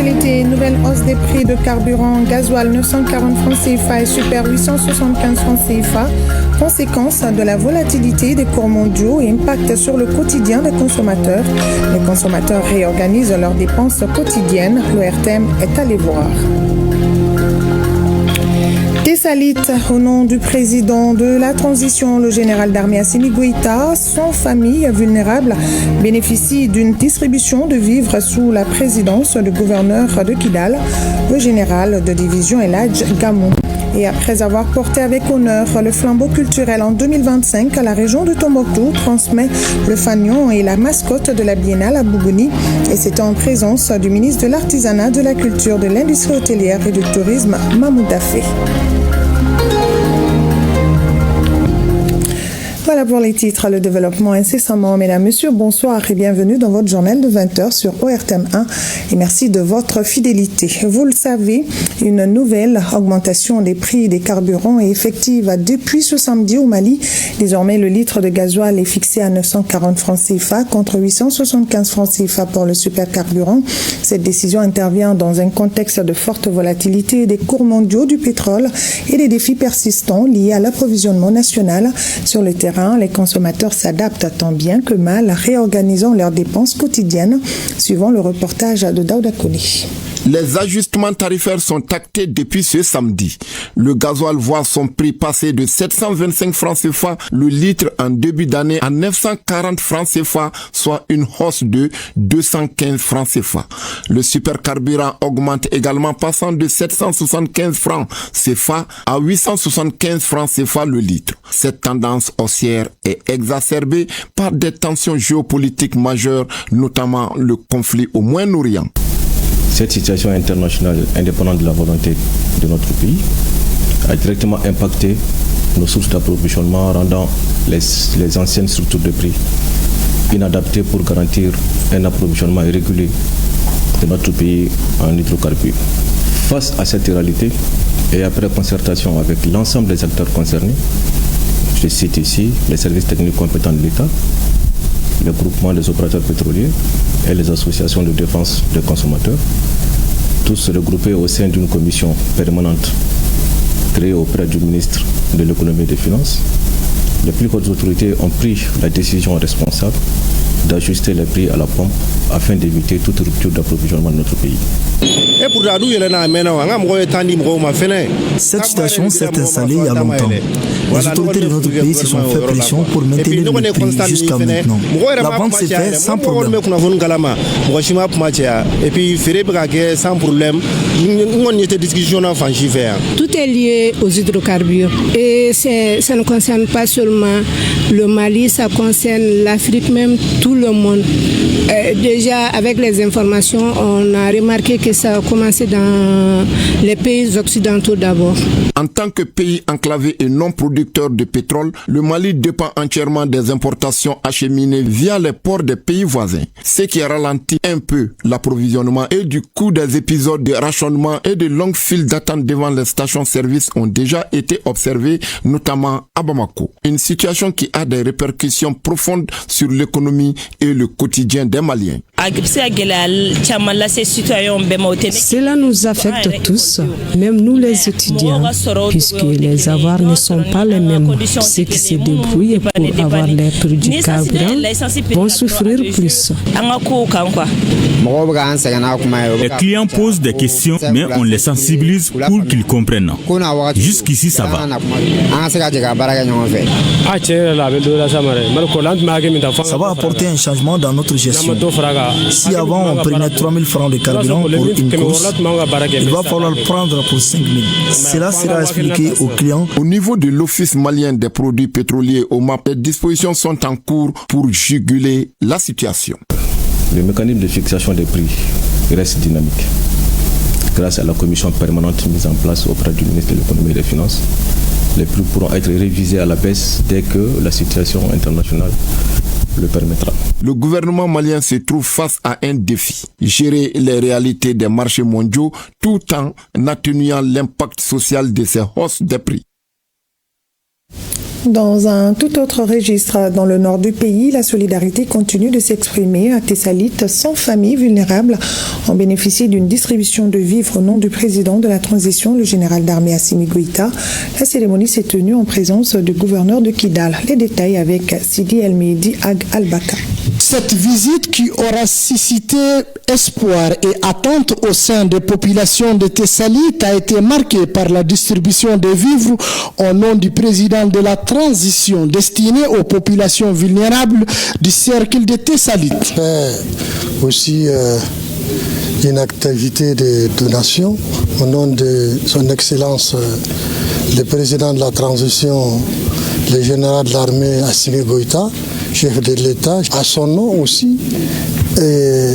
l'actualité, nouvelle hausse des prix de carburant, gasoil 940 francs CFA et super 875 francs CFA. Conséquence de la volatilité des cours mondiaux et impact sur le quotidien des consommateurs. Les consommateurs réorganisent leurs dépenses quotidiennes. L'ORTM est allé voir. Tessalit, au nom du président de la transition, le général d'armée Assimi Goïta, sans famille vulnérable, bénéficie d'une distribution de vivres sous la présidence du gouverneur de Kidal, le général de division Eladj Gamou. Et après avoir porté avec honneur le flambeau culturel en 2025 à la région de Tombouctou, transmet le fanion et la mascotte de la biennale à Bougouni. Et c'était en présence du ministre de l'Artisanat, de la Culture, de l'Industrie hôtelière et du Tourisme, Mahmoud Dafé. Voilà pour les titres, le développement incessamment. Mesdames, Messieurs, bonsoir et bienvenue dans votre journal de 20h sur ORTM 1 et merci de votre fidélité. Vous le savez, une nouvelle augmentation des prix des carburants est effective depuis ce samedi au Mali. Désormais, le litre de gasoil est fixé à 940 francs CFA contre 875 francs CFA pour le supercarburant. Cette décision intervient dans un contexte de forte volatilité des cours mondiaux du pétrole et des défis persistants liés à l'approvisionnement national sur le terrain. Les consommateurs s'adaptent tant bien que mal, réorganisant leurs dépenses quotidiennes, suivant le reportage de Daouda Koli. Les ajustements tarifaires sont actés depuis ce samedi. Le gasoil voit son prix passer de 725 francs CFA le litre en début d'année à 940 francs CFA, soit une hausse de 215 francs CFA. Le supercarburant augmente également, passant de 775 francs CFA à 875 francs CFA le litre. Cette tendance haussière est exacerbée par des tensions géopolitiques majeures, notamment le conflit au Moyen-Orient. Cette situation internationale, indépendante de la volonté de notre pays, a directement impacté nos sources d'approvisionnement, rendant les anciennes structures de prix inadaptées pour garantir un approvisionnement régulier de notre pays en hydrocarbures. Face à cette réalité, et après concertation avec l'ensemble des acteurs concernés, je cite ici les services techniques compétents de l'État, le groupement des opérateurs pétroliers et les associations de défense des consommateurs, tous regroupés au sein d'une commission permanente créée auprès du ministre de l'économie et des finances. Les plus hautes autorités ont pris la décision responsable d'ajuster les prix à la pompe afin d'éviter toute rupture d'approvisionnement de notre pays. Cette situation s'est installée il y a longtemps. Les autorités de notre pays se sont fait pression pour maintenir le prix jusqu'à maintenant. La vente s'est faite sans problème. Tout est lié aux hydrocarbures et ça ne concerne pas seulement le Mali, ça concerne l'Afrique même, tout le monde. Déjà avec les informations, on a remarqué que ça a commencé dans les pays occidentaux d'abord. En tant que pays enclavé et non producteur de pétrole, le Mali dépend entièrement des importations acheminées via les ports des pays voisins, ce qui ralentit un peu l'approvisionnement et du coup des épisodes de rationnement et de longues files d'attente devant les stations-service ont déjà été observés, notamment à Bamako. Une situation qui a des répercussions profondes sur l'économie et le quotidien des Maliens. Cela nous affecte tous, même nous les étudiants, puisque les avoirs ne sont pas les mêmes. Ceux qui se débrouillent pour avoir les prix du carburant vont souffrir plus. Les clients posent des questions, mais on les sensibilise pour qu'ils comprennent. Jusqu'ici, ça va. Ça va apporter un changement dans notre gestion. Si avant on prenait 3 000 francs de carburant pour une course, il va falloir le prendre pour 5 000. Cela sera expliqué aux clients. Au niveau de l'Office malien des produits pétroliers OMAP, les dispositions sont en cours pour juguler la situation. Le mécanisme de fixation des prix reste dynamique. Grâce à la commission permanente mise en place auprès du ministre de l'économie et des finances, les prix pourront être révisés à la baisse dès que la situation internationale le permettra. Le gouvernement malien se trouve face à un défi: gérer les réalités des marchés mondiaux tout en atténuant l'impact social de ces hausses des prix. Dans un tout autre registre, dans le nord du pays, la solidarité continue de s'exprimer. À Tessalit, 100 familles vulnérables ont bénéficié d'une distribution de vivres au nom du président de la transition, le général d'armée Assimi Goïta. La cérémonie s'est tenue en présence du gouverneur de Kidal. Les détails avec Sidi El Mehdi Ag Al-Baka. Cette visite qui aura suscité espoir et attente au sein des populations de Tessalit a été marquée par la distribution de vivres au nom du président de la transition destinée aux populations vulnérables du cercle de Tessalit. Aussi une activité de donation au nom de son Excellence le président de la transition, le général de l'armée Assimi Goïta, chef de l'État, à son nom aussi. Et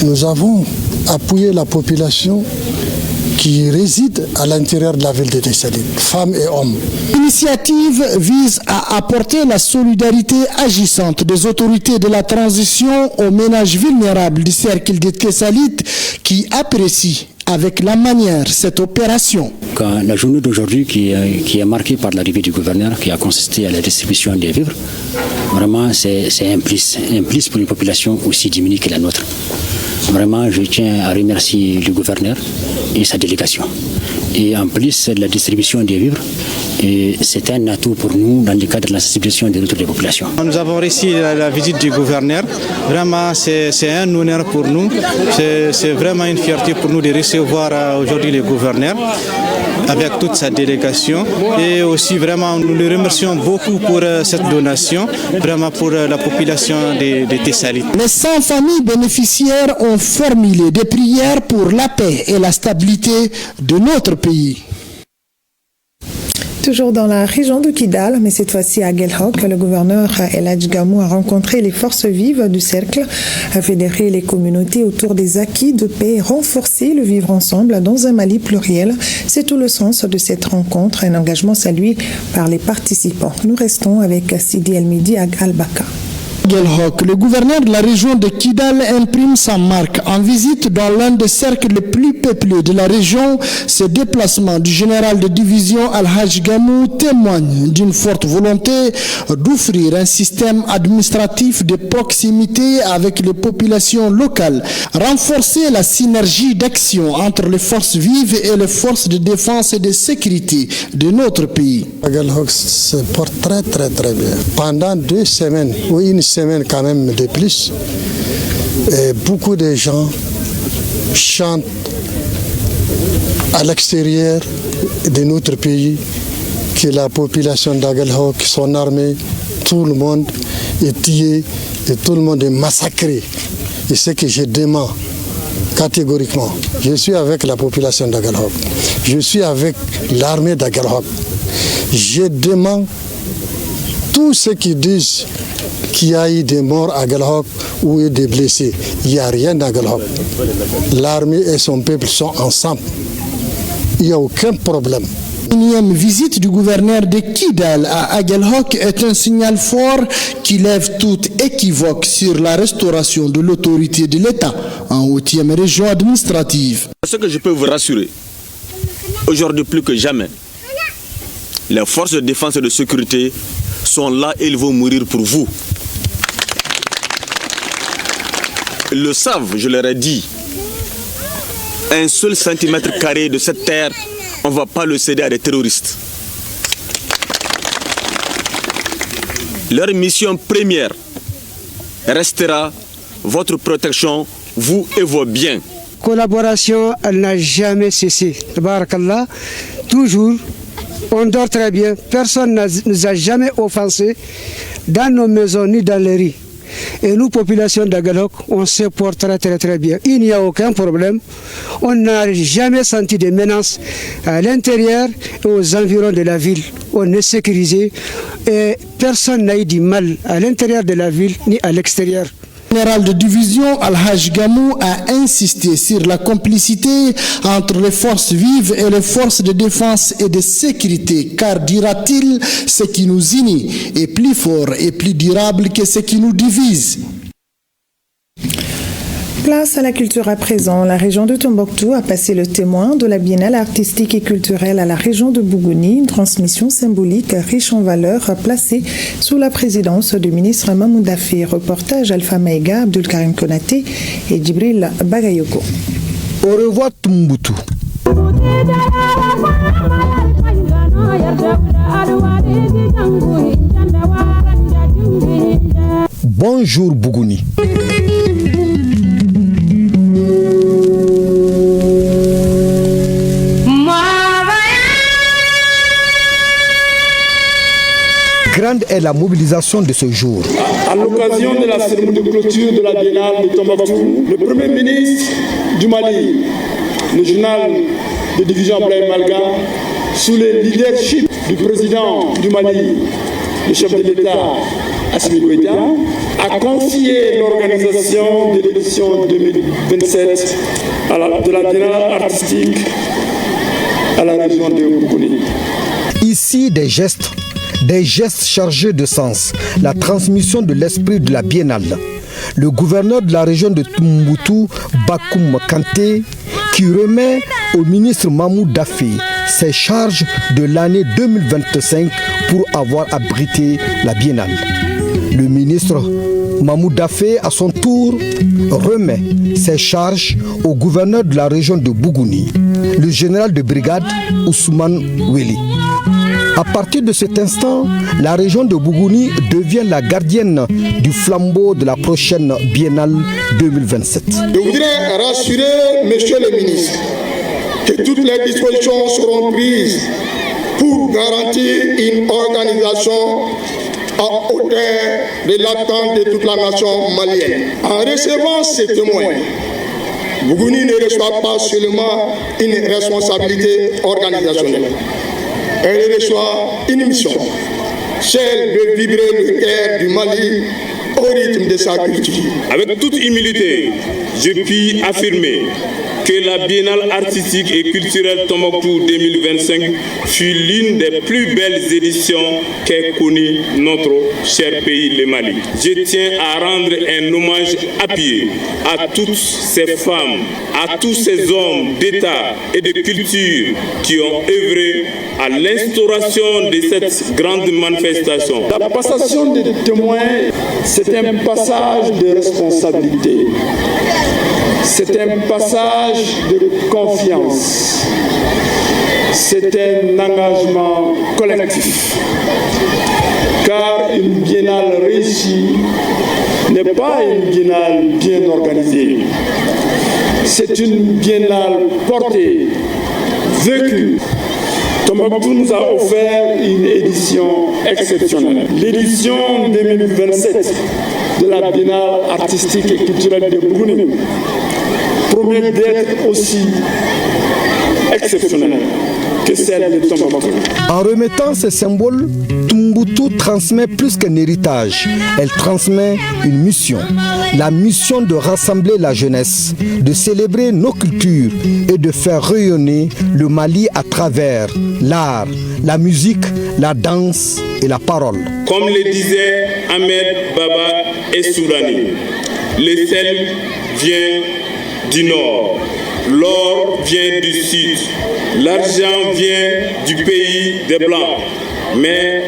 nous avons appuyé la population qui réside à l'intérieur de la ville de Tessalit, femmes et hommes. L'initiative vise à apporter la solidarité agissante des autorités de la transition aux ménages vulnérables du cercle de Tessalit qui apprécient avec la manière cette opération. La journée d'aujourd'hui qui est marquée par l'arrivée du gouverneur qui a consisté à la distribution des vivres, vraiment c'est un plus pour une population aussi diminuée que la nôtre. Vraiment, je tiens à remercier le gouverneur et sa délégation. Et en plus, la distribution des vivres, c'est un atout pour nous dans le cadre de la sensibilisation des autres populations. Nous avons réussi la visite du gouverneur. Vraiment, c'est un honneur pour nous. C'est vraiment une fierté pour nous de recevoir aujourd'hui le gouverneur avec toute sa délégation. Et aussi, vraiment, nous le remercions beaucoup pour cette donation, vraiment pour la population de Tessalit. Les 100 familles bénéficiaires ont formulé des prières pour la paix et la stabilité de notre pays. Toujours dans la région de Kidal, mais cette fois-ci à Guelhok, le gouverneur El Hadj Gamou a rencontré les forces vives du cercle, a fédéré les communautés autour des acquis de paix et renforcer le vivre ensemble dans un Mali pluriel. C'est tout le sens de cette rencontre, un engagement salué par les participants. Nous restons avec Sidi El Mehdi Ag Al-Baka. Le gouverneur de la région de Kidal imprime sa marque en visite dans l'un des cercles les plus peuplés de la région. Ce déplacement du général de division Al-Hadj Gamou témoigne d'une forte volonté d'offrir un système administratif de proximité avec les populations locales, renforcer la synergie d'action entre les forces vives et les forces de défense et de sécurité de notre pays. Guelhok se porte très bien. Pendant 2 semaines, ou une semaine quand même de plus, et beaucoup de gens chantent à l'extérieur de notre pays que la population d'Aguelhok, son armée, tout le monde est tué et tout le monde est massacré. Et ce que je demande catégoriquement, je suis avec la population d'Aguelhok, je suis avec l'armée d'Aguelhok. Je demande tous ceux qui disent qu'il y a eu des morts à Guelhok ou des blessés. Il n'y a rien à Guelhok. L'armée et son peuple sont ensemble. Il n'y a aucun problème. L'énième visite du gouverneur de Kidal à Aguelhok est un signal fort qui lève toute équivoque sur la restauration de l'autorité de l'État en 8e région administrative. Ce que je peux vous rassurer, aujourd'hui plus que jamais, les forces de défense et de sécurité sont là et ils vont mourir pour vous. Ils le savent, je leur ai dit. Un seul centimètre carré de cette terre, on ne va pas le céder à des terroristes. Leur mission première restera votre protection, vous et vos biens. Collaboration, elle n'a jamais cessé. Tabarakallah, toujours. On dort très bien, personne ne nous a jamais offensés dans nos maisons ni dans les rues. Et nous, population d'Aguelhok, on se porte très bien. Il n'y a aucun problème. On n'a jamais senti de menaces à l'intérieur et aux environs de la ville. On est sécurisé et personne n'a eu du mal à l'intérieur de la ville ni à l'extérieur. Le général de division Al-Hadj Gamou a insisté sur la complicité entre les forces vives et les forces de défense et de sécurité, car, dira-t-il, ce qui nous unit est plus fort et plus durable que ce qui nous divise. Place à la culture à présent. La région de Tombouctou a passé le témoin de la biennale artistique et culturelle à la région de Bougouni, une transmission symbolique riche en valeurs placée sous la présidence du ministre Mamou Daffé. Reportage Alpha Maïga, Abdul Karim Konaté et Djibril Bagayoko. Au revoir Tombouctou. Bonjour Bougouni. Grande est la mobilisation de ce jour. À l'occasion de la cérémonie de clôture de la Biennale de Tombouctou, le Premier ministre du Mali, le général de division Ablaye Malga, sous le leadership du président du Mali, le chef de l'État, Assimi Goïta, a confié l'organisation de l'édition 2027 de la Biennale artistique à la région de Bougouni. Ici, des gestes chargés de sens, la transmission de l'esprit de la Biennale. Le gouverneur de la région de Tombouctou, Bakoum Kanté, qui remet au ministre Mamou Daffé ses charges de l'année 2025 pour avoir abrité la Biennale. Le ministre Mamou Daffé, à son tour, remet ses charges au gouverneur de la région de Bougouni, le général de brigade Ousmane Weli. À partir de cet instant, la région de Bougouni devient la gardienne du flambeau de la prochaine Biennale 2027. Je voudrais rassurer Monsieur le ministre que toutes les dispositions seront prises pour garantir une organisation à hauteur de l'attente de toute la nation malienne. En recevant ces témoins, Bougouni ne reçoit pas seulement une responsabilité organisationnelle. Elle reçoit une mission, celle de vibrer le cœur du Mali au rythme de sa culture. Avec toute humilité, je puis affirmer que la Biennale artistique et culturelle Tombouctou 2025 fut l'une des plus belles éditions qu'ait connue notre cher pays, le Mali. Je tiens à rendre un hommage appuyé à toutes ces femmes, à tous ces hommes d'État et de culture qui ont œuvré à l'instauration de cette grande manifestation. La passation des témoins, c'est un passage de responsabilité. C'est un passage de confiance. C'est un engagement collectif. Car une biennale réussie n'est pas une biennale bien organisée. C'est une biennale portée, vécue. Tombouctou nous a offert une édition exceptionnelle. L'édition 2027 de la Biennale artistique et culturelle de Bougouni promet d'être aussi exceptionnelle que celle de Tombouctou. En remettant ces symboles, Tombouctou transmet plus qu'un héritage. Elle transmet une mission. La mission de rassembler la jeunesse, de célébrer nos cultures et de faire rayonner le Mali à travers l'art, la musique, la danse et la parole. Comme le disait Ahmed Baba Essourani, le sel vient du nord, l'or vient du sud, l'argent vient du pays des Blancs, mais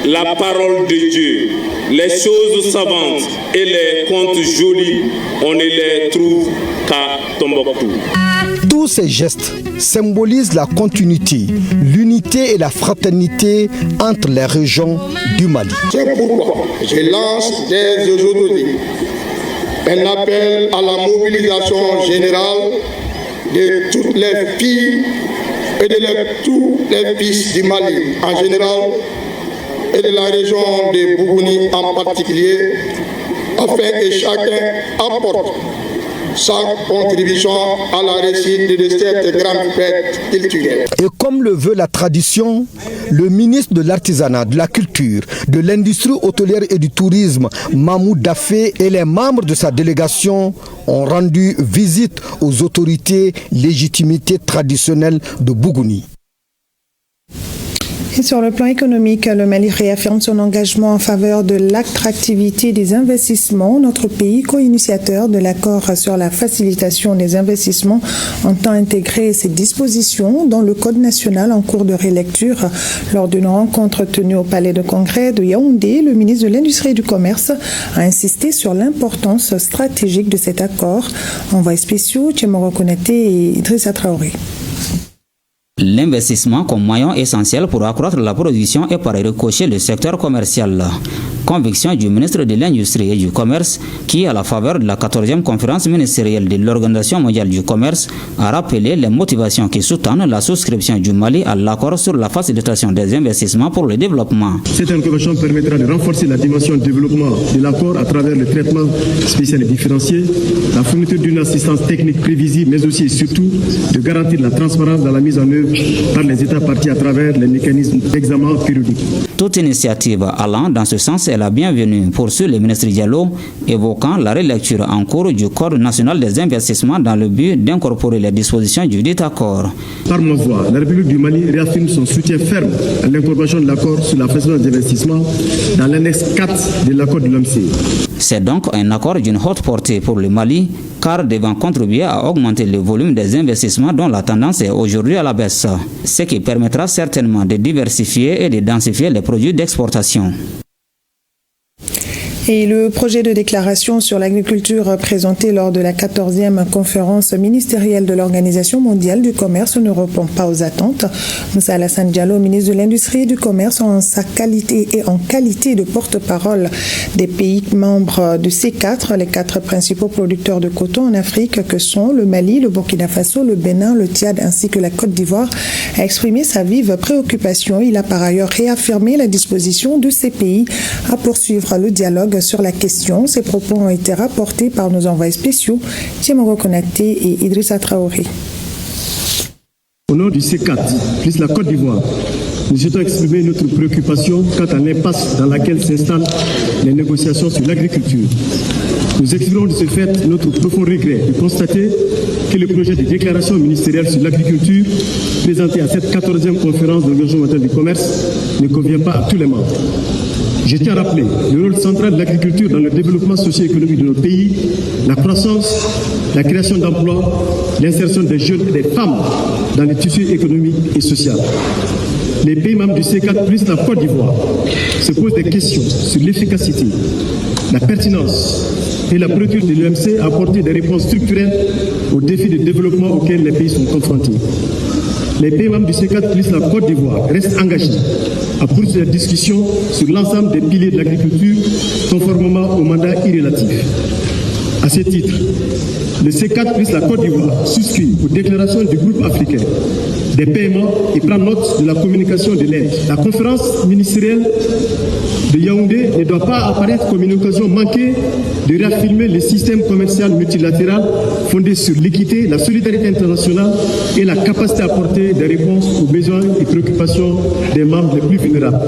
la parole de Dieu, les choses savantes et les contes jolis, on ne les trouve qu'à Tombouctou. Tous ces gestes symbolisent la continuité, l'unité et la fraternité entre les régions du Mali. C'est pourquoi je lance dès aujourd'hui un appel à la mobilisation générale de toutes les filles et de tous les fils du Mali en général et de la région de Bougouni en particulier, afin que chacun apporte sa contribution à la réussite de cette grande fête culturelle. Et comme le veut la tradition, le ministre de l'Artisanat, de la Culture, de l'Industrie hôtelière et du Tourisme, Mamou Daffé, et les membres de sa délégation ont rendu visite aux autorités légitimités traditionnelles de Bougouni. Et sur le plan économique, le Mali réaffirme son engagement en faveur de l'attractivité des investissements. Notre pays, co-initiateur de l'accord sur la facilitation des investissements, entend intégrer ces dispositions dans le Code national en cours de rélecture. Lors d'une rencontre tenue au Palais de Congrès de Yaoundé, le ministre de l'Industrie et du Commerce a insisté sur l'importance stratégique de cet accord. Envoyés spéciaux, Tchemoro Konaté et Idrissa Traoré. L'investissement comme moyen essentiel pour accroître la production et par ricochet le secteur commercial. Conviction du ministre de l'Industrie et du Commerce qui, à la faveur de la 14e conférence ministérielle de l'Organisation mondiale du commerce, a rappelé les motivations qui sous-tendent la souscription du Mali à l'accord sur la facilitation des investissements pour le développement. Cette convention permettra de renforcer la dimension de développement de l'accord à travers le traitement spécial et différencié, la fourniture d'une assistance technique prévisible, mais aussi et surtout de garantir la transparence dans la mise en œuvre par les États partis à travers les mécanismes d'examen périodique. Toute initiative allant dans ce sens est la bienvenue, poursuit le ministre Diallo, évoquant la relecture en cours du Code national des investissements dans le but d'incorporer les dispositions du dit accord. Par ma voix, la République du Mali réaffirme son soutien ferme à l'incorporation de l'accord sur la facilitation des investissements dans l'annexe 4 de l'accord de l'OMC. C'est donc un accord d'une haute portée pour le Mali, car devant contribuer à augmenter le volume des investissements dont la tendance est aujourd'hui à la baisse, ce qui permettra certainement de diversifier et de densifier les produits d'exportation. Et le projet de déclaration sur l'agriculture présenté lors de la 14e conférence ministérielle de l'Organisation mondiale du commerce ne répond pas aux attentes. Moussa Alassane Diallo, ministre de l'Industrie et du Commerce, en sa qualité et en qualité de porte-parole des pays membres de C4, les 4 principaux producteurs de coton en Afrique que sont le Mali, le Burkina Faso, le Bénin, le Tchad ainsi que la Côte d'Ivoire, a exprimé sa vive préoccupation. Il a par ailleurs réaffirmé la disposition de ces pays à poursuivre le dialogue sur la question. Ces propos ont été rapportés par nos envoyés spéciaux, Tchemoro Konaté et Idrissa Traoré. Au nom du C4, plus la Côte d'Ivoire, nous souhaitons exprimer notre préoccupation quant à l'impasse dans laquelle s'installent les négociations sur l'agriculture. Nous exprimons de ce fait notre profond regret de constater que le projet de déclaration ministérielle sur l'agriculture présenté à cette 14e conférence de l'Organisation mondiale du commerce ne convient pas à tous les membres. Je tiens à rappeler le rôle central de l'agriculture dans le développement socio-économique de nos pays, la croissance, la création d'emplois, l'insertion des jeunes et des femmes dans les tissus économiques et sociaux. Les pays membres du C4 plus la Côte d'Ivoire se posent des questions sur l'efficacité, la pertinence et la priorité de l'OMC à apporter des réponses structurelles aux défis de développement auxquels les pays sont confrontés. Les pays membres du C4 plus la Côte d'Ivoire restent engagés à poursuivre la discussion sur l'ensemble des piliers de l'agriculture conformément au mandat irrélatif. À ce titre, le C4 plus la Côte d'Ivoire souscrit aux déclarations du groupe africain des paiements et prend note de la communication de l'aide. La conférence ministérielle de Yaoundé ne doit pas apparaître comme une occasion manquée de réaffirmer le système commercial multilatéral fondé sur l'équité, la solidarité internationale et la capacité à apporter des réponses aux besoins et préoccupations des membres les plus vulnérables.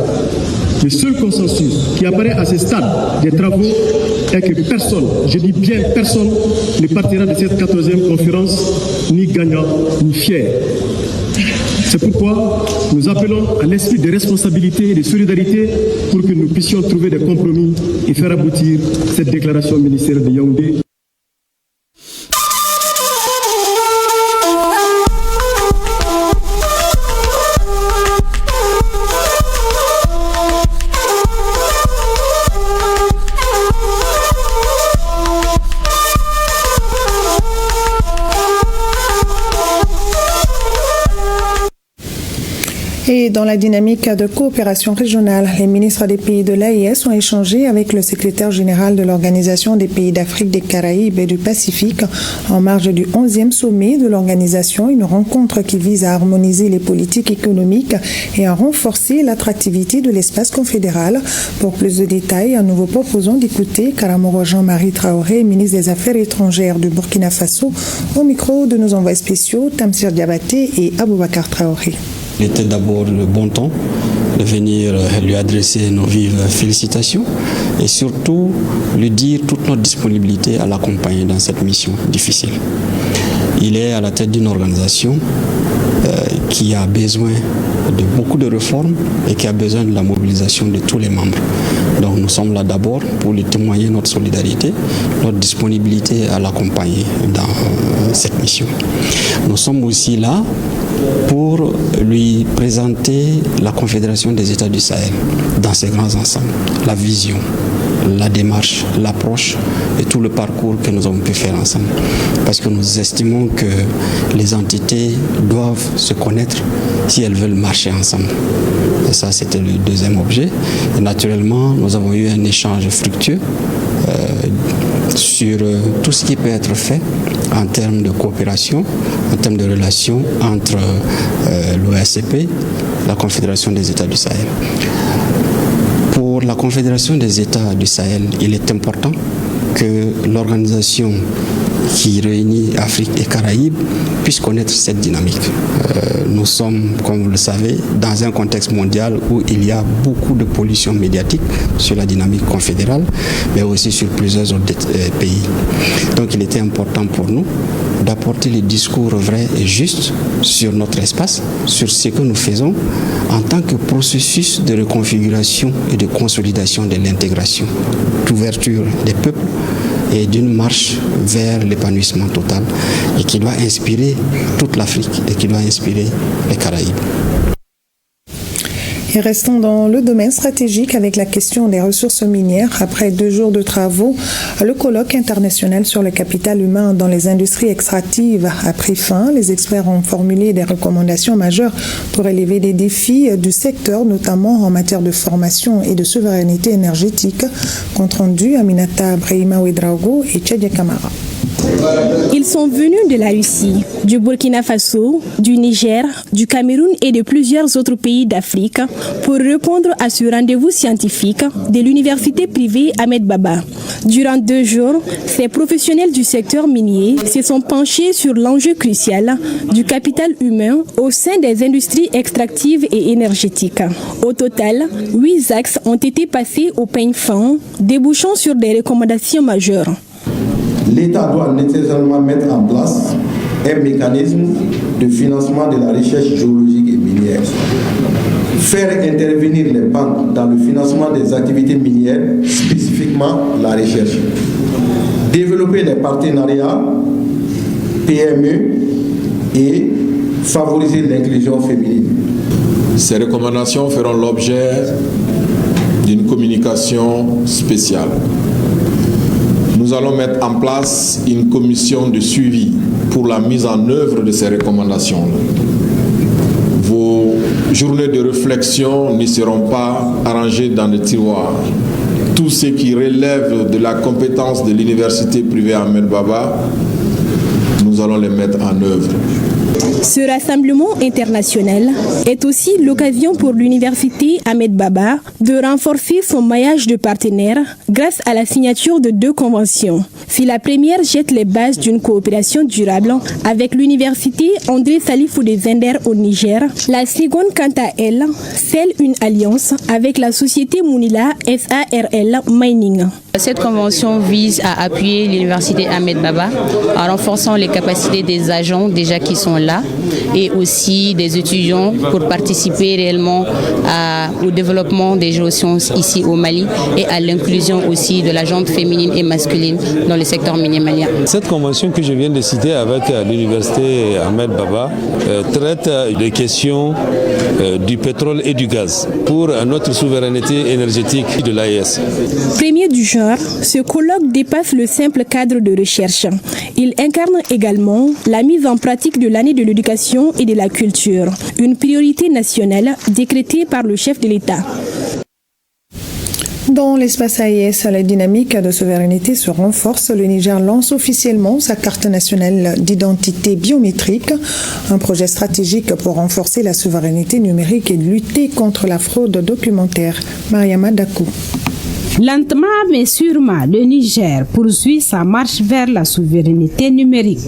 Le seul consensus qui apparaît à ce stade des travaux est que personne, je dis bien personne, ne partira de cette 14e conférence ni gagnant ni fier. C'est pourquoi nous appelons à l'esprit de responsabilité et de solidarité pour que nous puissions trouver des compromis et faire aboutir cette déclaration ministérielle de Yaoundé. Et dans la dynamique de coopération régionale, les ministres des pays de l'AES ont échangé avec le secrétaire général de l'Organisation des pays d'Afrique, des Caraïbes et du Pacifique en marge du 11e sommet de l'organisation, une rencontre qui vise à harmoniser les politiques économiques et à renforcer l'attractivité de l'espace confédéral. Pour plus de détails, nous vous proposons d'écouter Karamoro Jean-Marie Traoré, ministre des Affaires étrangères du Burkina Faso, au micro de nos envoyés spéciaux Tamsir Diabaté et Aboubakar Traoré. Il était d'abord le bon temps de venir lui adresser nos vives félicitations et surtout lui dire toute notre disponibilité à l'accompagner dans cette mission difficile. Il est à la tête d'une organisation qui a besoin de beaucoup de réformes et qui a besoin de la mobilisation de tous les membres. Donc nous sommes là d'abord pour lui témoigner notre solidarité, notre disponibilité à l'accompagner dans cette mission. Nous sommes aussi là pour lui présenter la Confédération des États du Sahel dans ses grands ensembles, la vision, la démarche, l'approche et tout le parcours que nous avons pu faire ensemble. Parce que nous estimons que les entités doivent se connaître si elles veulent marcher ensemble. Et ça, c'était le deuxième objet. Et naturellement, nous avons eu un échange fructueux sur tout ce qui peut être fait en termes de coopération, en termes de relations entre l'OACP, la Confédération des États du Sahel. Pour la Confédération des États du Sahel, il est important que l'organisation qui réunit Afrique et Caraïbes puisse connaître cette dynamique. Nous sommes, comme vous le savez, dans un contexte mondial où il y a beaucoup de pollution médiatique sur la dynamique confédérale, mais aussi sur plusieurs autres pays. Donc il était important pour nous d'apporter les discours vrais et justes sur notre espace, sur ce que nous faisons en tant que processus de reconfiguration et de consolidation de l'intégration, d'ouverture des peuples et d'une marche vers l'épanouissement total et qui doit inspirer toute l'Afrique et qui doit inspirer les Caraïbes. Et restons dans le domaine stratégique avec la question des ressources minières. Après 2 jours de travaux, le colloque international sur le capital humain dans les industries extractives a pris fin. Les experts ont formulé des recommandations majeures pour élever les défis du secteur, notamment en matière de formation et de souveraineté énergétique. Compte rendu Aminata Brahima Ouedraogo et Tchadja Kamara. Ils sont venus de la Russie, du Burkina Faso, du Niger, du Cameroun et de plusieurs autres pays d'Afrique pour répondre à ce rendez-vous scientifique de l'université privée Ahmed Baba. Durant 2 jours, ces professionnels du secteur minier se sont penchés sur l'enjeu crucial du capital humain au sein des industries extractives et énergétiques. Au total, 8 axes ont été passés au peigne fin, débouchant sur des recommandations majeures. L'État doit nécessairement mettre en place un mécanisme de financement de la recherche géologique et minière. Faire intervenir les banques dans le financement des activités minières, spécifiquement la recherche. Développer les partenariats PME et favoriser l'inclusion féminine. Ces recommandations feront l'objet d'une communication spéciale. Nous allons mettre en place une commission de suivi pour la mise en œuvre de ces recommandations. Vos journées de réflexion ne seront pas arrangées dans des tiroirs. Tout ce qui relève de la compétence de l'université privée Ahmed Baba, nous allons les mettre en œuvre. Ce rassemblement international est aussi l'occasion pour l'université Ahmed Baba de renforcer son maillage de partenaires grâce à la signature de 2 conventions. Si la première jette les bases d'une coopération durable avec l'université André Salifou de Zender au Niger, la seconde, quant à elle, scelle une alliance avec la société Mounila SARL Mining. Cette convention vise à appuyer l'université Ahmed Baba en renforçant les capacités des agents déjà qui sont là et aussi des étudiants pour participer réellement au développement des géosciences ici au Mali et à l'inclusion aussi de la gente féminine et masculine dans le secteur minier malien. Cette convention que je viens de citer avec l'université Ahmed Baba traite des questions du pétrole et du gaz pour notre souveraineté énergétique de l'AES. Premier du genre, ce colloque dépasse le simple cadre de recherche. Il incarne également la mise en pratique de l'année de l'éducation et de la culture, une priorité nationale décrétée par le chef de l'État. Dans l'espace AES, la dynamique de souveraineté se renforce. Le Niger lance officiellement sa carte nationale d'identité biométrique, un projet stratégique pour renforcer la souveraineté numérique et lutter contre la fraude documentaire. Mariama Dakou. Lentement mais sûrement, le Niger poursuit sa marche vers la souveraineté numérique.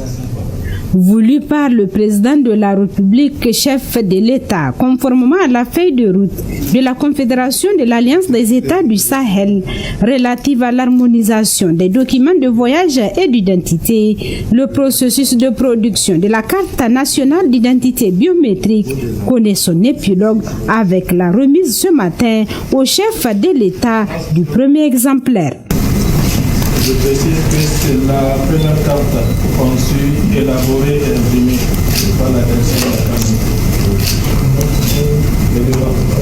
voulu par le président de la République, chef de l'État, conformément à la feuille de route de la Confédération de l'Alliance des États du Sahel relative à l'harmonisation des documents de voyage et d'identité. Le processus de production de la carte nationale d'identité biométrique connaît son épilogue avec la remise ce matin au chef de l'État du premier exemplaire. Je précise que c'est la première carte conçue, élaborée et imprimée par la personne.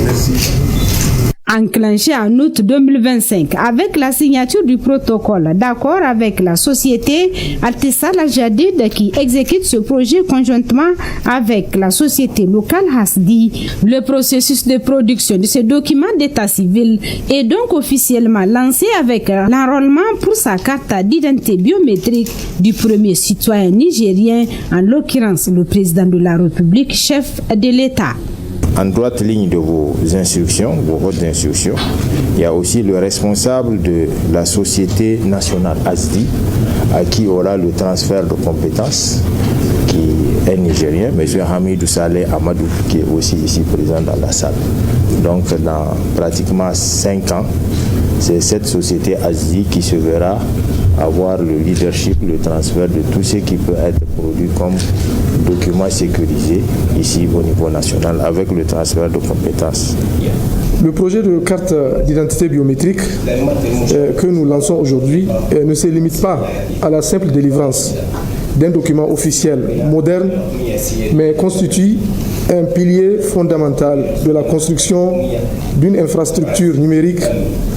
Merci. Enclenché en août 2025 avec la signature du protocole d'accord avec la société Altisal Jadid qui exécute ce projet conjointement avec la société locale Hasdi. Le processus de production de ce document d'état civil est donc officiellement lancé avec l'enrôlement pour sa carte d'identité biométrique du premier citoyen nigérien, en l'occurrence le président de la République, chef de l'État. En droite ligne de vos instructions, vos votes d'instruction, il y a aussi le responsable de la société nationale ASDI, à qui aura le transfert de compétences, qui est nigérien, M. Hamidou Saleh Amadou, qui est aussi ici présent dans la salle. Donc dans pratiquement 5 ans, c'est cette société ASDI qui se verra avoir le leadership, le transfert de tout ce qui peut être produit comme documents sécurisés ici au niveau national avec le transfert de compétences. Le projet de carte d'identité biométrique que nous lançons aujourd'hui ne se limite pas à la simple délivrance d'un document officiel moderne, mais constitue un pilier fondamental de la construction d'une infrastructure numérique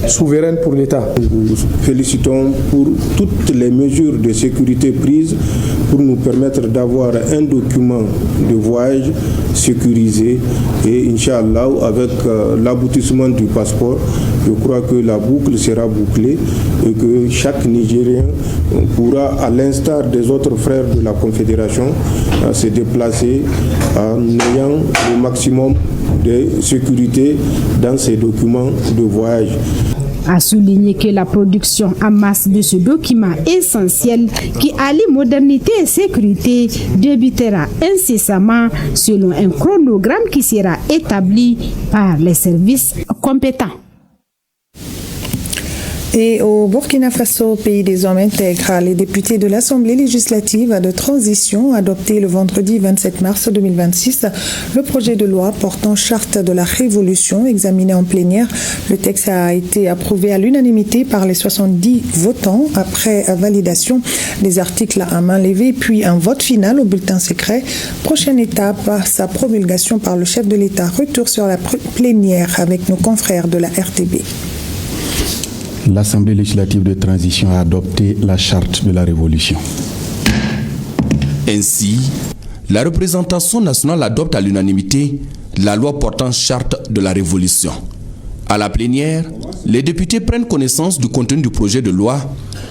souveraine pour l'État. Nous félicitons pour toutes les mesures de sécurité prises pour nous permettre d'avoir un document de voyage sécurisé et Inch'Allah, avec l'aboutissement du passeport, je crois que la boucle sera bouclée et que chaque Nigérien pourra, à l'instar des autres frères de la Confédération, se déplacer en ayant le maximum de sécurité dans ces documents de voyage. A souligné que la production en masse de ce document essentiel qui allie modernité et sécurité débutera incessamment selon un chronogramme qui sera établi par les services compétents. Et au Burkina Faso, pays des hommes intègres, les députés de l'Assemblée législative de transition ont adopté le vendredi 27 mars 2026 le projet de loi portant charte de la révolution examiné en plénière. Le texte a été approuvé à l'unanimité par les 70 votants après validation des articles à main levée, puis un vote final au bulletin secret. Prochaine étape, sa promulgation par le chef de l'État. Retour sur la plénière avec nos confrères de la RTB. L'Assemblée législative de transition a adopté la charte de la Révolution. Ainsi, la représentation nationale adopte à l'unanimité la loi portant charte de la Révolution. À la plénière, les députés prennent connaissance du contenu du projet de loi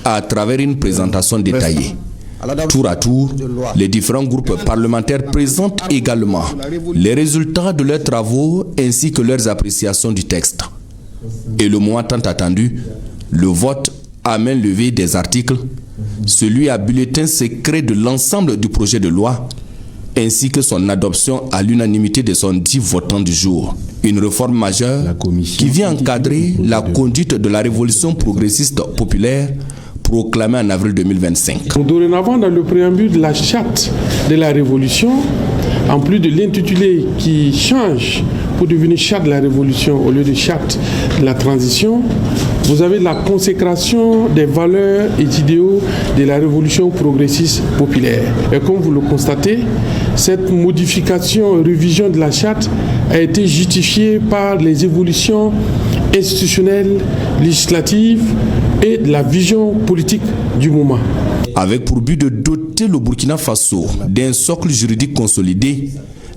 à travers une présentation détaillée. Tour à tour, les différents groupes parlementaires présentent également les résultats de leurs travaux ainsi que leurs appréciations du texte. Et le moment tant attendu, le vote à main levée des articles, celui à bulletin secret de l'ensemble du projet de loi, ainsi que son adoption à l'unanimité des 70 votants du jour. Une réforme majeure qui vient encadrer la conduite de la révolution progressiste populaire proclamée en avril 2025. Dorénavant, dans le préambule de la charte de la révolution, en plus de l'intitulé qui change pour devenir charte de la révolution au lieu de charte de la transition, vous avez la consécration des valeurs et idéaux de la révolution progressiste populaire. Et comme vous le constatez, cette modification et révision de la charte a été justifiée par les évolutions institutionnelles, législatives et de la vision politique du moment. Avec pour but de doter le Burkina Faso d'un socle juridique consolidé,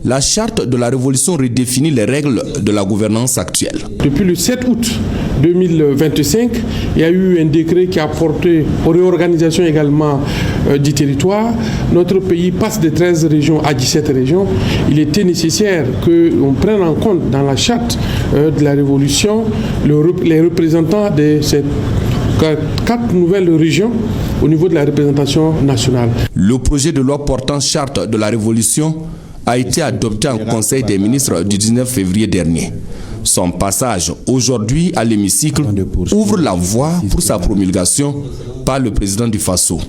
la charte de la révolution redéfinit les règles de la gouvernance actuelle. Depuis le 7 août 2025, il y a eu un décret qui a porté aux réorganisations également du territoire. Notre pays passe de 13 régions à 17 régions. Il était nécessaire qu'on prenne en compte dans la charte de la révolution les représentants de cette 4 nouvelles régions au niveau de la représentation nationale. Le projet de loi portant charte de la Révolution a été adopté en Conseil des ministres du 19 février dernier. Son passage aujourd'hui à l'hémicycle ouvre la voie pour sa promulgation par le président du Faso.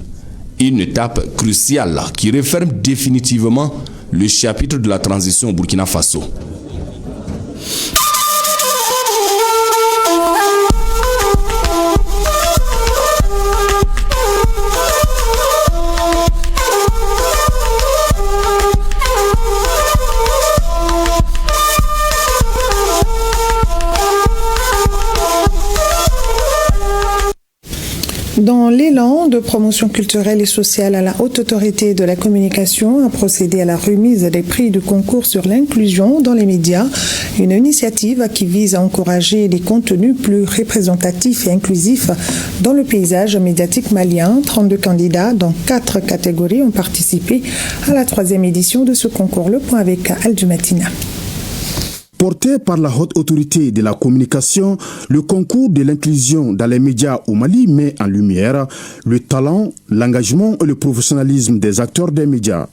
Une étape cruciale qui referme définitivement le chapitre de la transition au Burkina Faso. Dans l'élan de promotion culturelle et sociale, la Haute Autorité de la Communication a procédé à la remise des prix du concours sur l'inclusion dans les médias, une initiative qui vise à encourager des contenus plus représentatifs et inclusifs dans le paysage médiatique malien. 32 candidats dans 4 catégories ont participé à la 3e édition de ce concours. Le point avec Aldumatina. Porté par la Haute Autorité de la Communication, le concours de l'inclusion dans les médias au Mali met en lumière le talent, l'engagement et le professionnalisme des acteurs des médias.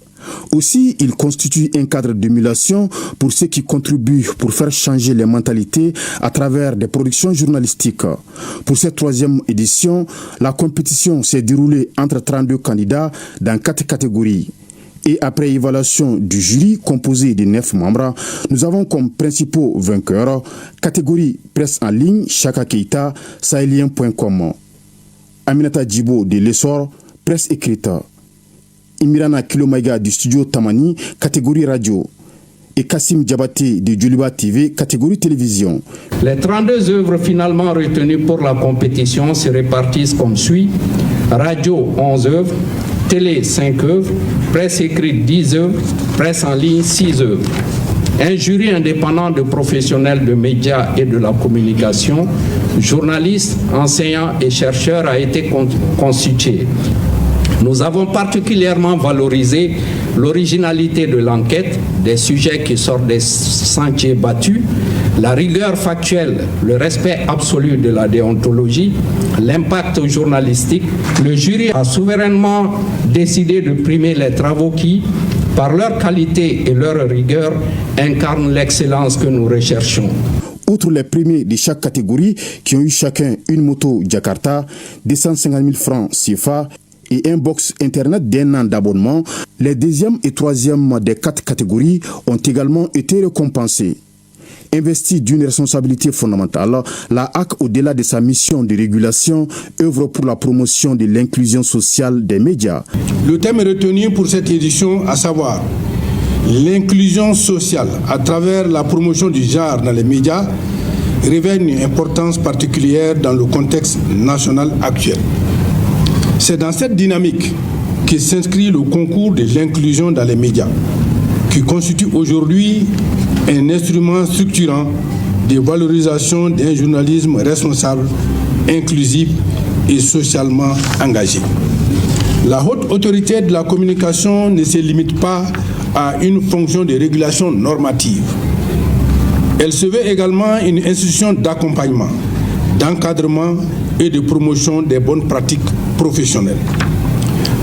Aussi, il constitue un cadre d'émulation pour ceux qui contribuent pour faire changer les mentalités à travers des productions journalistiques. Pour cette 3e édition, la compétition s'est déroulée entre 32 candidats dans 4 catégories. Et après évaluation du jury composé de 9 membres, nous avons comme principaux vainqueurs catégorie presse en ligne Chaka Keita, sahélien.com, Aminata Djibo de l'Essor, presse écrite, Imirana Kilomaïga du studio Tamani, catégorie radio, et Kassim Diabaté de Djoliba TV, catégorie télévision. Les 32 œuvres finalement retenues pour la compétition se répartissent comme suit: radio 11 œuvres, télé 5 œuvres, presse écrite 10 œuvres, presse en ligne 6 œuvres. Un jury indépendant de professionnels de médias et de la communication, journalistes, enseignants et chercheurs a été constitué. Nous avons particulièrement valorisé l'originalité de l'enquête, des sujets qui sortent des sentiers battus, la rigueur factuelle, le respect absolu de la déontologie, l'impact journalistique. Le jury a souverainement décidé de primer les travaux qui, par leur qualité et leur rigueur, incarnent l'excellence que nous recherchons. Outre les premiers de chaque catégorie qui ont eu chacun une moto Jakarta, 250 000 francs CFA et un box internet d'1 an d'abonnement, les 2e et 3e des 4 catégories ont également été récompensés. Investie d'une responsabilité fondamentale, la HAC, au-delà de sa mission de régulation, œuvre pour la promotion de l'inclusion sociale des médias. Le thème retenu pour cette édition, à savoir l'inclusion sociale à travers la promotion du genre dans les médias, revêt une importance particulière dans le contexte national actuel. C'est dans cette dynamique que s'inscrit le concours de l'inclusion dans les médias, qui constitue aujourd'hui un instrument structurant de valorisation d'un journalisme responsable, inclusif et socialement engagé. La Haute Autorité de la Communication ne se limite pas à une fonction de régulation normative. Elle se veut également une institution d'accompagnement, d'encadrement et de promotion des bonnes pratiques professionnelles.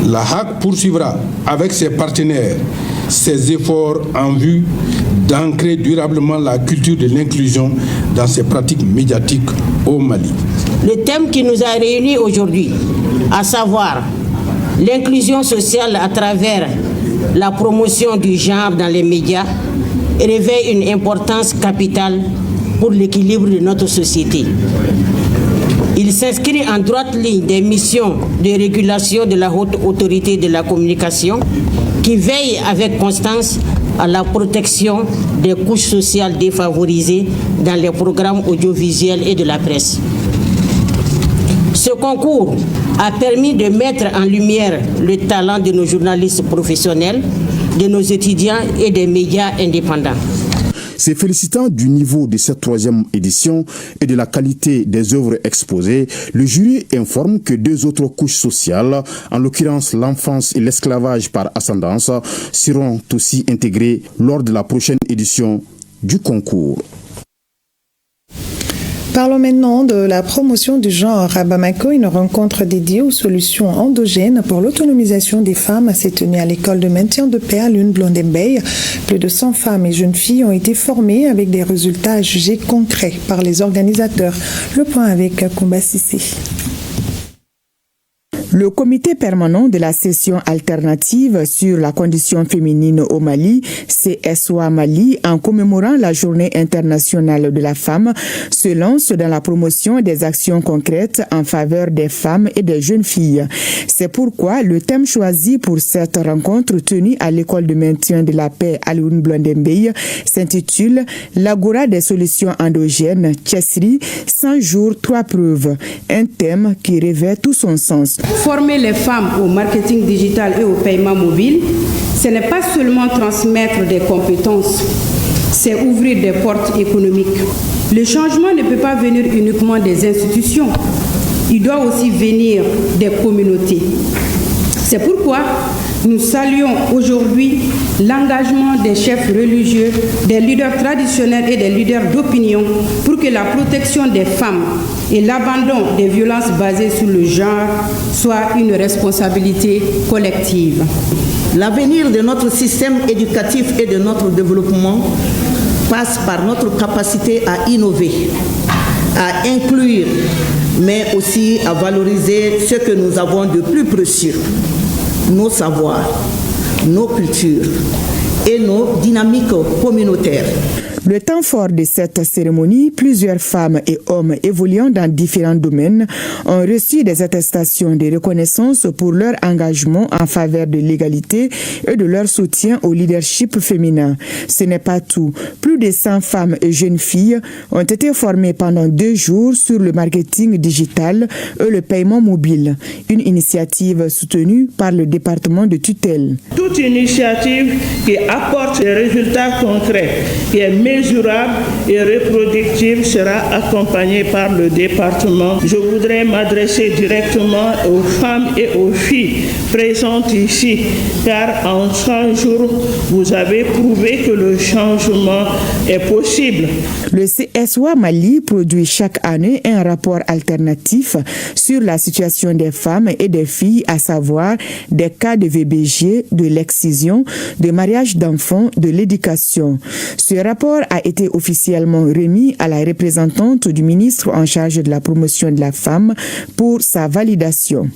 La HAC poursuivra avec ses partenaires ses efforts en vue d'ancrer durablement la culture de l'inclusion dans ses pratiques médiatiques au Mali. Le thème qui nous a réunis aujourd'hui, à savoir l'inclusion sociale à travers la promotion du genre dans les médias, revêt une importance capitale pour l'équilibre de notre société. Il s'inscrit en droite ligne des missions de régulation de la Haute Autorité de la Communication qui veille avec constance à la protection des couches sociales défavorisées dans les programmes audiovisuels et de la presse. Ce concours a permis de mettre en lumière le talent de nos journalistes professionnels, de nos étudiants et des médias indépendants. Se félicitant du niveau de cette 3e édition et de la qualité des œuvres exposées, le jury informe que 2 autres couches sociales, en l'occurrence l'enfance et l'esclavage par ascendance, seront aussi intégrées lors de la prochaine édition du concours. Parlons maintenant de la promotion du genre à Bamako. Une rencontre dédiée aux solutions endogènes pour l'autonomisation des femmes s'est tenue à l'école de maintien de paix à Lune-Blondembey. Plus de 100 femmes et jeunes filles ont été formées avec des résultats jugés concrets par les organisateurs. Le point avec Koumba Sissé. Le comité permanent de la session alternative sur la condition féminine au Mali, CSOA Mali, en commémorant la Journée internationale de la femme, se lance dans la promotion des actions concrètes en faveur des femmes et des jeunes filles. C'est pourquoi le thème choisi pour cette rencontre tenue à l'école de maintien de la paix à Lune-Blondembey s'intitule L'Agora des solutions endogènes, Tchessri, 100 jours, 3 preuves. Un thème qui revêt tout son sens. Former les femmes au marketing digital et au paiement mobile, ce n'est pas seulement transmettre des compétences, c'est ouvrir des portes économiques. Le changement ne peut pas venir uniquement des institutions, il doit aussi venir des communautés. C'est pourquoi nous saluons aujourd'hui l'engagement des chefs religieux, des leaders traditionnels et des leaders d'opinion pour que la protection des femmes et l'abandon des violences basées sur le genre soient une responsabilité collective. L'avenir de notre système éducatif et de notre développement passe par notre capacité à innover, à inclure, mais aussi à valoriser ce que nous avons de plus précieux, nos savoirs, nos cultures et nos dynamiques communautaires. Le temps fort de cette cérémonie, plusieurs femmes et hommes évoluant dans différents domaines ont reçu des attestations de reconnaissance pour leur engagement en faveur de l'égalité et de leur soutien au leadership féminin. Ce n'est pas tout. Plus de 100 femmes et jeunes filles ont été formées pendant 2 jours sur le marketing digital et le paiement mobile, une initiative soutenue par le département de tutelle. Toute initiative qui apporte des résultats concrets, qui est mesurable et reproductible sera accompagnée par le département. Je voudrais m'adresser directement aux femmes et aux filles présentes ici, car en 100 jours, vous avez prouvé que le changement est possible. Le CSOA Mali produit chaque année un rapport alternatif sur la situation des femmes et des filles, à savoir des cas de VBG, de l'excision, de mariage d'enfants, de l'éducation. Ce rapport a été officiellement remis à la représentante du ministre en charge de la promotion de la femme pour sa validation.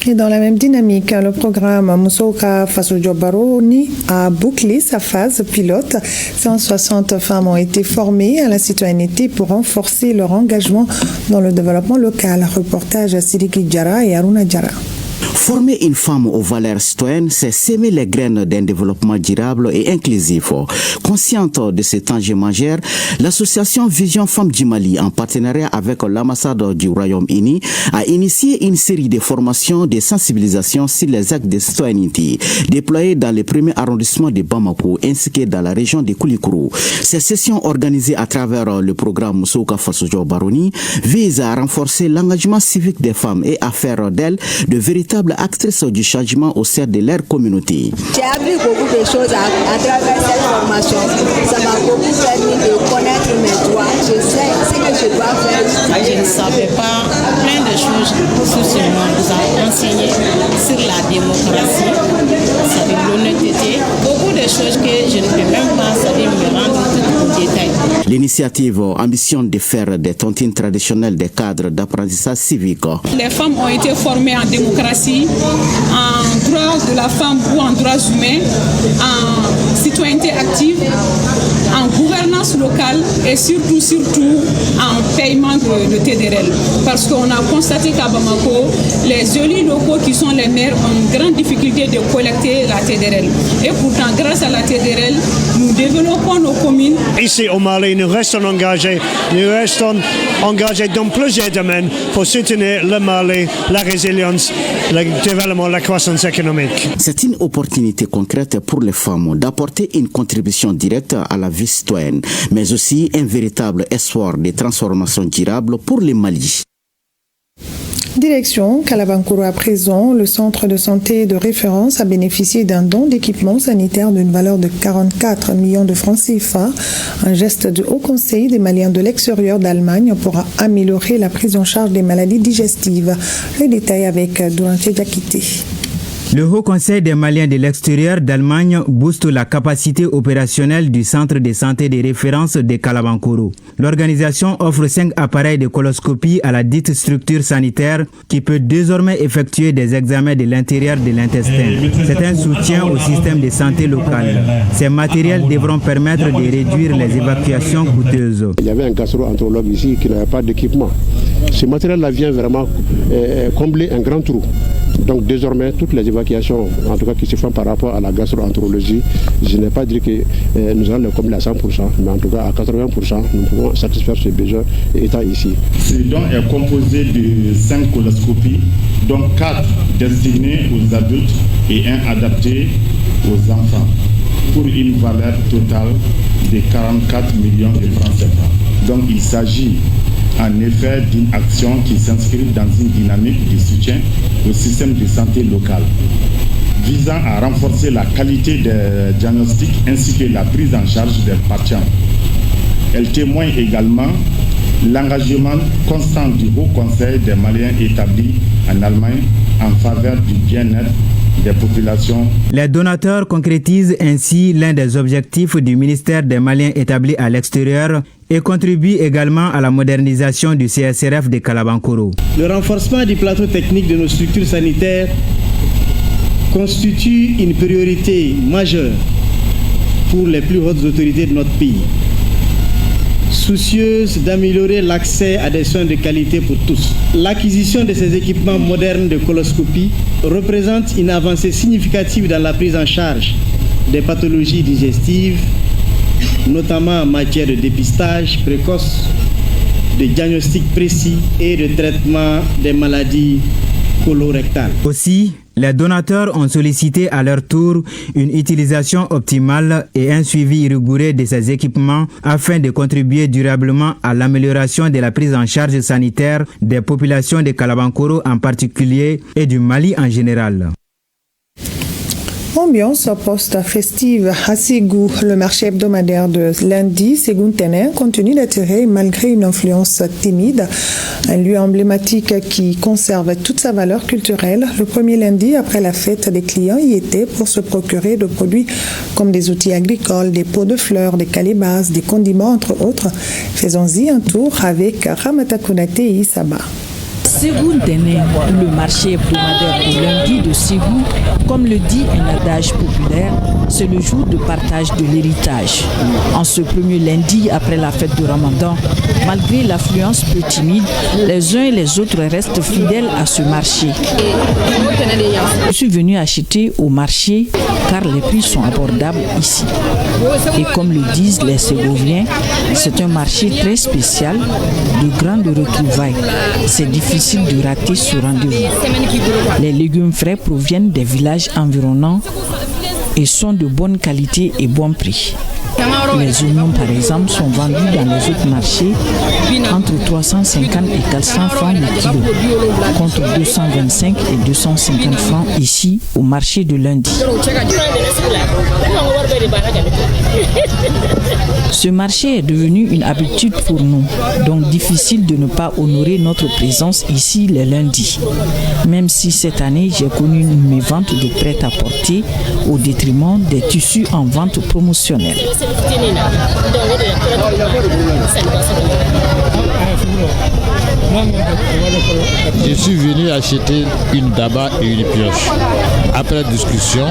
Et dans la même dynamique, le programme Musouka Fasojo Baroni a bouclé sa phase pilote. 160 femmes ont été formées à la citoyenneté pour renforcer leur engagement dans le développement local. Reportage à Sidiki Djara et Aruna Djara. Former une femme aux valeurs citoyennes, c'est s'aimer les graines d'un développement durable et inclusif. Consciente de cet enjeu majeur, l'association Vision Femmes du Mali, en partenariat avec l'ambassade du Royaume-Uni, a initié une série de formations de sensibilisation sur les actes de citoyenneté déployés dans le premier arrondissement de Bamako ainsi que dans la région de Koulikou. Ces sessions organisées à travers le programme Musouka Fasojo Baroni visent à renforcer l'engagement civique des femmes et à faire d'elles de véritables actrices du changement au sein de leur communauté. J'ai appris beaucoup de choses à travers cette formation. Ça m'a beaucoup permis de connaître mes droits. Je sais ce que je dois faire. Je ne savais pas plein de choses sur ce monde. Vous avez enseigné sur la démocratie, sur l'honnêteté, beaucoup de choses que je ne peux même pas savoir me rendre tout au détail. L'initiative ambitionne de faire des tontines traditionnelles des cadres d'apprentissage civique. Les femmes ont été formées en démocratie, en droit de la femme ou en droits humains, en citoyenneté active, en gouvernance locale et surtout en paiement de TDRL. Parce qu'on a constaté qu'à Bamako, les élus locaux qui sont les maires ont une grande difficulté de collecter la TDRL. Et pourtant, grâce à la TDRL, nous développons nos communes. Ici au Mali, nous restons engagés dans plusieurs domaines pour soutenir le Mali, la résilience, le développement, la croissance économique. C'est une opportunité concrète pour les femmes d'apporter une contribution directe à la vie citoyenne, mais aussi un véritable espoir de transformation durable pour le Mali. Direction Kalabankoro à présent, le centre de santé de référence a bénéficié d'un don d'équipement sanitaire d'une valeur de 44 millions de francs CFA, un geste du Haut Conseil des Maliens de l'extérieur d'Allemagne pour améliorer la prise en charge des maladies digestives. Les détails avec Douranté Diakité. Le Haut Conseil des Maliens de l'extérieur d'Allemagne booste la capacité opérationnelle du centre de santé de référence de Kalabankoro. L'organisation offre 5 appareils de coloscopie à la dite structure sanitaire qui peut désormais effectuer des examens de l'intérieur de l'intestin. C'est un soutien au système de santé local. Ces matériels devront permettre de réduire les évacuations coûteuses. Il y avait un gastro-entérologue ici qui n'avait pas d'équipement. Ce matériel-là vient vraiment combler un grand trou. Donc désormais, toutes les évacuations, en tout cas qui se font par rapport à la gastro-entérologie, je n'ai pas dit que nous allons le combler à 100%, mais en tout cas à 80%, nous pouvons satisfaire ce besoin étant ici. Ce don est composé de 5 coloscopies, dont 4 destinées aux adultes et 1 adapté aux enfants, pour une valeur totale de 44 millions de francs CFA. Donc il s'agit en effet d'une action qui s'inscrit dans une dynamique de soutien au système de santé local, visant à renforcer la qualité des diagnostics ainsi que la prise en charge des patients. Elle témoigne également l'engagement constant du Haut Conseil des Maliens établi en Allemagne en faveur du bien-être des populations. Les donateurs concrétisent ainsi l'un des objectifs du ministère des Maliens établi à l'extérieur et contribuent également à la modernisation du CSRF de Kalabankoro. Le renforcement du plateau technique de nos structures sanitaires constitue une priorité majeure pour les plus hautes autorités de notre pays, soucieuse d'améliorer l'accès à des soins de qualité pour tous. L'acquisition de ces équipements modernes de coloscopie représente une avancée significative dans la prise en charge des pathologies digestives, notamment en matière de dépistage précoce, de diagnostic précis et de traitement des maladies colorectales. Aussi, les donateurs ont sollicité à leur tour une utilisation optimale et un suivi rigoureux de ces équipements afin de contribuer durablement à l'amélioration de la prise en charge sanitaire des populations de Kalabankoro en particulier et du Mali en général. Ambiance post-festive à Ségou. Le marché hebdomadaire de lundi, Ségou Ténin, continue d'attirer malgré une influence timide. Un lieu emblématique qui conserve toute sa valeur culturelle. Le premier lundi après la fête, des clients y étaient pour se procurer de produits comme des outils agricoles, des pots de fleurs, des calebasses, des condiments, entre autres. Faisons-y un tour avec Ramata Konate et Isaba. Ségou Ténin, le marché hebdomadaire du lundi de Ségou, comme le dit un adage populaire, c'est le jour de partage de l'héritage. En ce premier lundi après la fête de Ramadan, malgré l'affluence peu timide, les uns et les autres restent fidèles à ce marché. Je suis venu acheter au marché car les prix sont abordables ici. Et comme le disent les Ségoviens, c'est un marché très spécial, de grandes retrouvailles. C'est difficile de rater ce rendez-vous. Les légumes frais proviennent des villages environnants et sont de bonne qualité et bon prix. Les oignons, par exemple, sont vendus dans les autres marchés entre 350 et 400 francs le kilo, contre 225 et 250 francs ici au marché de lundi. Ce marché est devenu une habitude pour nous, donc difficile de ne pas honorer notre présence ici les lundis. Même si cette année j'ai connu une mévente de prêt-à-porter au détriment des tissus en vente promotionnelle. Je suis venu acheter une daba et une pioche. Après discussion,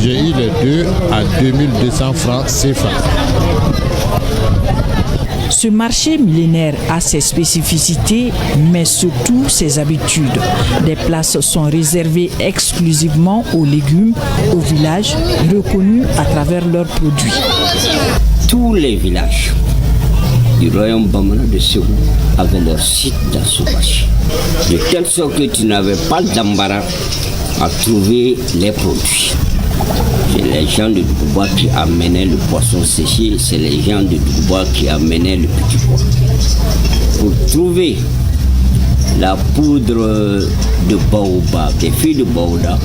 j'ai eu les deux à 2200 francs CFA. Ce marché millénaire a ses spécificités, mais surtout ses habitudes. Des places sont réservées exclusivement aux légumes, aux villages, reconnus à travers leurs produits. Tous les villages du royaume Bamana de Ségou avaient leur site dans ce marché. De telle sorte que tu n'avais pas d'embarras à trouver les produits. C'est les gens de Dougouba qui amenaient le poisson séché, c'est les gens de Dougouba qui amenaient le petit pois. Pour trouver la poudre de baobab, des feuilles de baobab,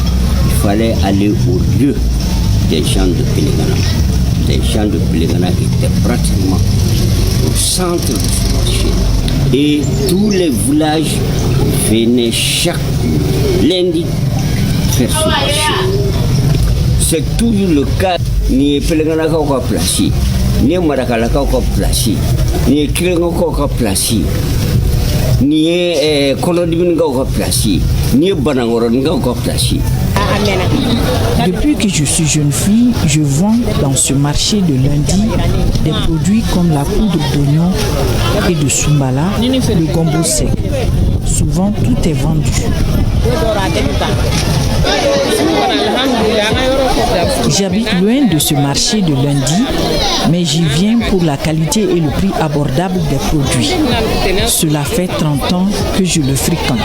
il fallait aller au lieu des champs de Pélégrana. Les champs de Pélégrana étaient pratiquement au centre de ce marché. Et tous les villages venaient chaque lundi faire ce marché. C'est toujours le cas. Ni Pélégrana qui a placé, ni Marakala qui a placé, ni Kirengo qui a placé, ni Kolodibin qui a placé, ni Banangoron qui a placé. Depuis que je suis jeune fille, je vends dans ce marché de lundi des produits comme la poudre d'oignon et de sumbala, le gombo sec. Souvent, tout est vendu. J'habite loin de ce marché de lundi, mais j'y viens pour la qualité et le prix abordable des produits. Cela fait 30 ans que je le fréquente.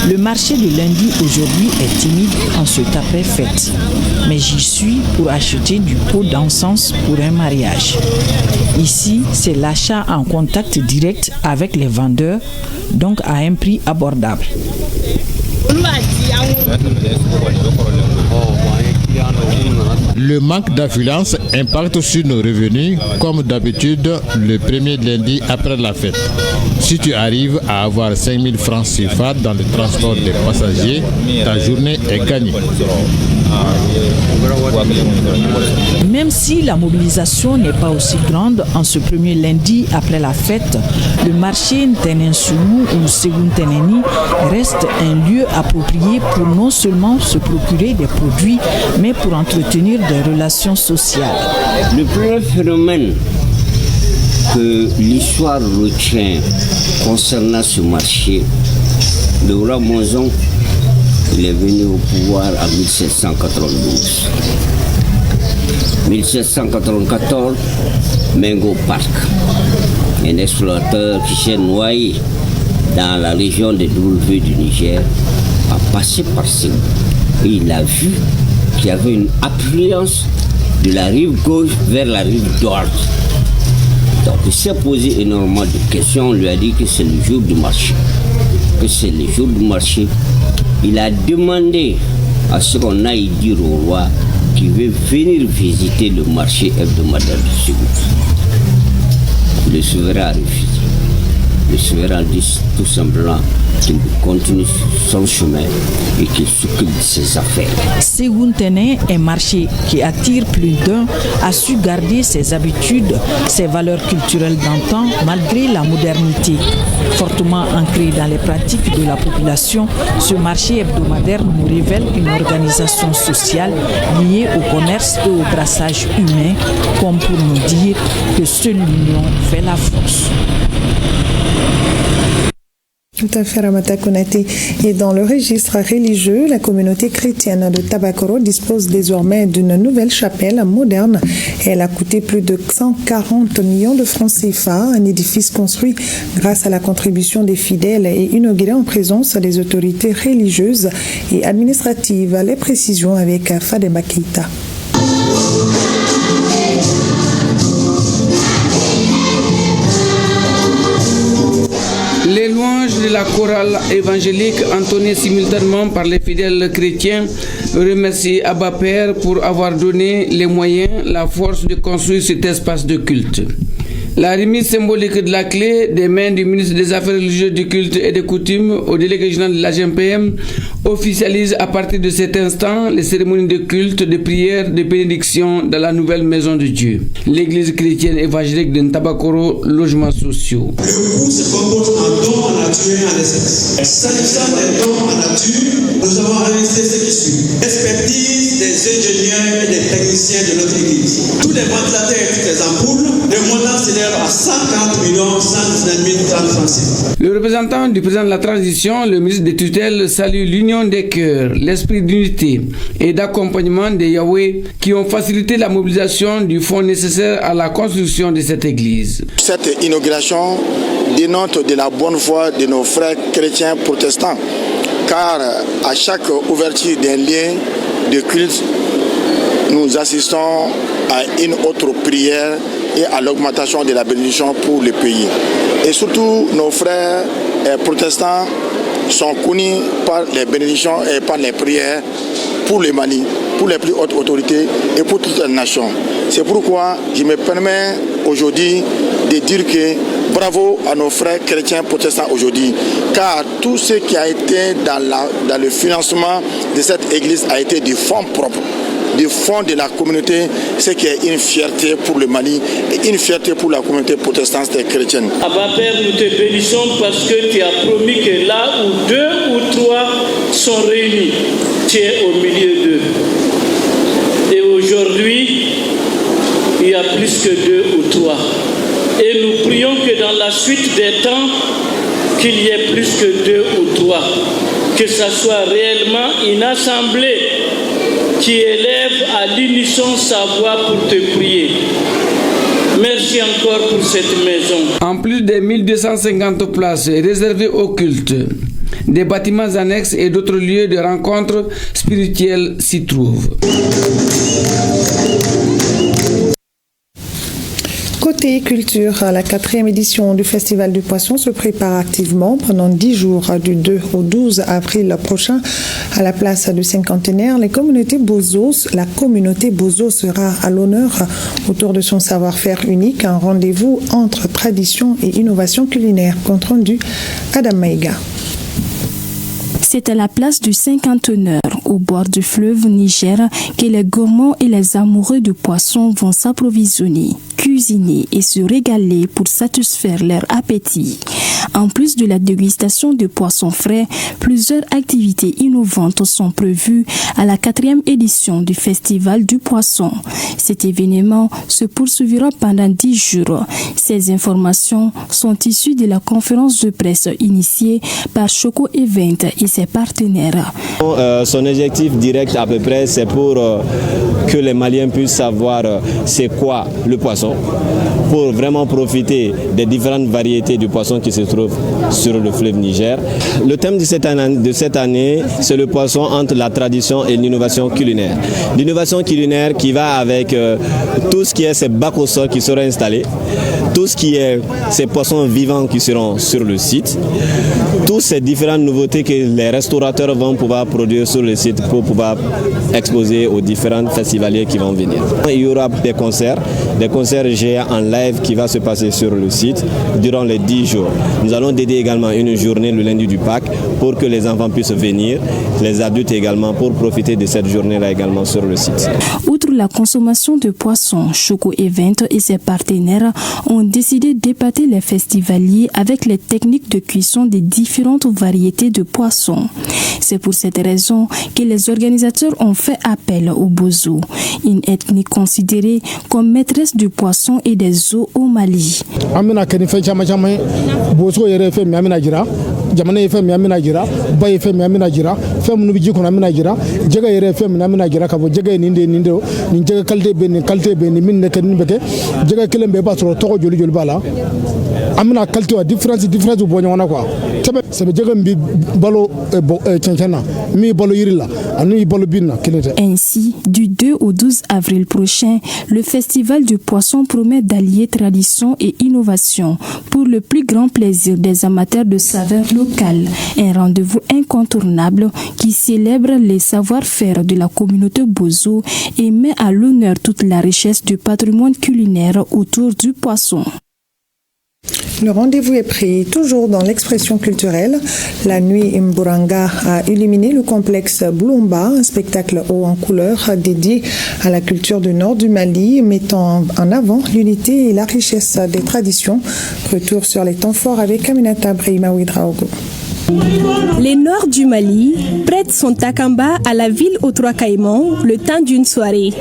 Le marché de lundi aujourd'hui est timide en ce après fête, mais j'y suis pour acheter du pot d'encens pour un mariage. Ici, c'est l'achat en contact direct avec les vendeurs, donc à un prix abordable. Le manque d'affluence impacte sur nos revenus, comme d'habitude, le premier lundi après la fête. Si tu arrives à avoir 5 000 francs CFA dans le transport des passagers, ta journée est gagnée. Même si la mobilisation n'est pas aussi grande en ce premier lundi après la fête, le marché Ntenensulu ou Segunteneni reste un lieu approprié pour non seulement se procurer des produits, mais pour entretenir des relations sociales. Le premier phénomène que l'histoire retient concernant ce marché, le roi Monzon, il est venu au pouvoir en 1792. 1794, Mengo Park, un explorateur qui s'est noyé dans la région des W du Niger, a passé par Ségou. Et il a vu qu'il y avait une affluence de la rive gauche vers la rive droite. Donc il s'est posé énormément de questions. On lui a dit que c'est le jour du marché. Que c'est le jour du marché. Il a demandé à ce qu'on aille dire au roi qu'il veut venir visiter le marché hebdomadaire de Ségou. Le souverain a refusé. Le souverain dit tout simplement qu'il continue son chemin et qu'il s'occupe de ses affaires. Séguntene, un marché qui attire plus d'un, a su garder ses habitudes, ses valeurs culturelles d'antan malgré la modernité. Fortement ancré dans les pratiques de la population, ce marché hebdomadaire nous révèle une organisation sociale liée au commerce et au brassage humain, comme pour nous dire que seule l'union fait la force. Tout à fait, Ramata Konaté. Et dans le registre religieux, la communauté chrétienne de Tabakoro dispose désormais d'une nouvelle chapelle moderne. Elle a coûté plus de 140 millions de francs CFA, un édifice construit grâce à la contribution des fidèles et inauguré en présence des autorités religieuses et administratives. Les précisions avec Fadema Keita. Les louanges de la chorale évangélique entonnées simultanément par les fidèles chrétiens remercient Abba Père pour avoir donné les moyens, la force de construire cet espace de culte. La remise symbolique de la clé des mains du ministre des Affaires religieuses, du culte et des coutumes au délégué général de la GMPM officialise à partir de cet instant les cérémonies de culte, de prière, de bénédiction dans la nouvelle maison de Dieu. L'église chrétienne évangélique de Ntabakoro, logements sociaux. Le coût se compose en dons en nature et en espèces. S'agissant des dons en nature, nous avons réalisé ce qui suit. Expertise des ingénieurs et des techniciens de notre église. Tous les ventilateurs et toutes les ampoules, le montant s'élève à 140 119 francs. Le représentant du président de la transition, le ministre des tutelles, salue l'union des cœurs, l'esprit d'unité et d'accompagnement des Yahweh qui ont facilité la mobilisation du fonds nécessaire à la construction de cette église. Cette inauguration dénote de la bonne foi de nos frères chrétiens protestants, car à chaque ouverture d'un lien de culte, nous assistons à une autre prière et à l'augmentation de la bénédiction pour le pays. Et surtout, nos frères protestants sont connus par les bénédictions et par les prières pour le Mali, pour les plus hautes autorités et pour toute la nation. C'est pourquoi je me permets aujourd'hui de dire que bravo à nos frères chrétiens protestants aujourd'hui, car tout ce qui a été dans le financement de cette église a été du fonds propre, du fonds de la communauté, ce qui est une fierté pour le Mali et une fierté pour la communauté protestante et chrétienne. Abba Père, nous te bénissons parce que tu as promis que là où 2 ou 3 sont réunis, tu es au milieu d'eux. Et aujourd'hui, il y a plus que 2 ou 3. Et nous prions que dans la suite des temps, qu'il y ait plus que 2 ou 3. Que ça soit réellement une assemblée qui élève à l'unisson sa voix pour te prier. Merci encore pour cette maison. En plus des 1250 places réservées au culte, des bâtiments annexes et d'autres lieux de rencontres spirituelles s'y trouvent. Côté culture, la 4e édition du Festival du Poisson se prépare activement pendant 10 jours du 2 au 12 avril prochain à la place du Cinquantenaire. La communauté Bozo sera à l'honneur autour de son savoir-faire unique, un rendez-vous entre tradition et innovation culinaire. Compte rendu Adam Maïga. C'est à la place du Cinquantenaire, au bord du fleuve Niger, que les gourmands et les amoureux de poissons vont s'approvisionner, cuisiner et se régaler pour satisfaire leur appétit. En plus de la dégustation de poissons frais, plusieurs activités innovantes sont prévues à la 4e édition du Festival du Poisson. Cet événement se poursuivra pendant 10 jours. Ces informations sont issues de la conférence de presse initiée par Choco Event et ses partenaires. Son objectif direct à peu près, c'est pour que les Maliens puissent savoir c'est quoi le poisson, pour vraiment profiter des différentes variétés du poisson qui se trouvent sur le fleuve Niger. Le thème de cette année, c'est le poisson entre la tradition et l'innovation culinaire. L'innovation culinaire qui va avec tout ce qui est ces bacs au sol qui seront installés, tout ce qui est ces poissons vivants qui seront sur le site, toutes ces différentes nouveautés que les restaurateurs vont pouvoir produire sur le site pour pouvoir exposer aux différents festivaliers qui vont venir. Il y aura des concerts géants en live qui va se passer sur le site durant les 10 jours. Nous allons dédier également une journée le lundi du Pâques pour que les enfants puissent venir, les adultes également, pour profiter de cette journée-là également sur le site. Outre la consommation de poissons, Choco Event et ses partenaires ont décidé d'épater les festivaliers avec les techniques de cuisson des différentes variétés de poissons. C'est pour cette raison que les organisateurs ont fait appel au Bozo, une ethnie considérée comme maîtresse du poisson et des eaux au Mali. Ainsi, du 2 au 12 avril prochain, le Festival du Poisson promet d'allier tradition et innovation pour le plus grand plaisir des amateurs de saveurs locales. Un rendez-vous incontournable qui célèbre les savoir-faire de la communauté Bozo et met à l'honneur toute la richesse du patrimoine culinaire autour du poisson. Le rendez-vous est pris toujours dans l'expression culturelle. La nuit Mburanga a illuminé le complexe Bloumba, un spectacle haut en couleurs dédié à la culture du nord du Mali, mettant en avant l'unité et la richesse des traditions. Retour sur les temps forts avec Aminata Brahima Ouidraogo. Les Nord du Mali prêtent son takamba à la ville aux Trois Caïmans le temps d'une soirée.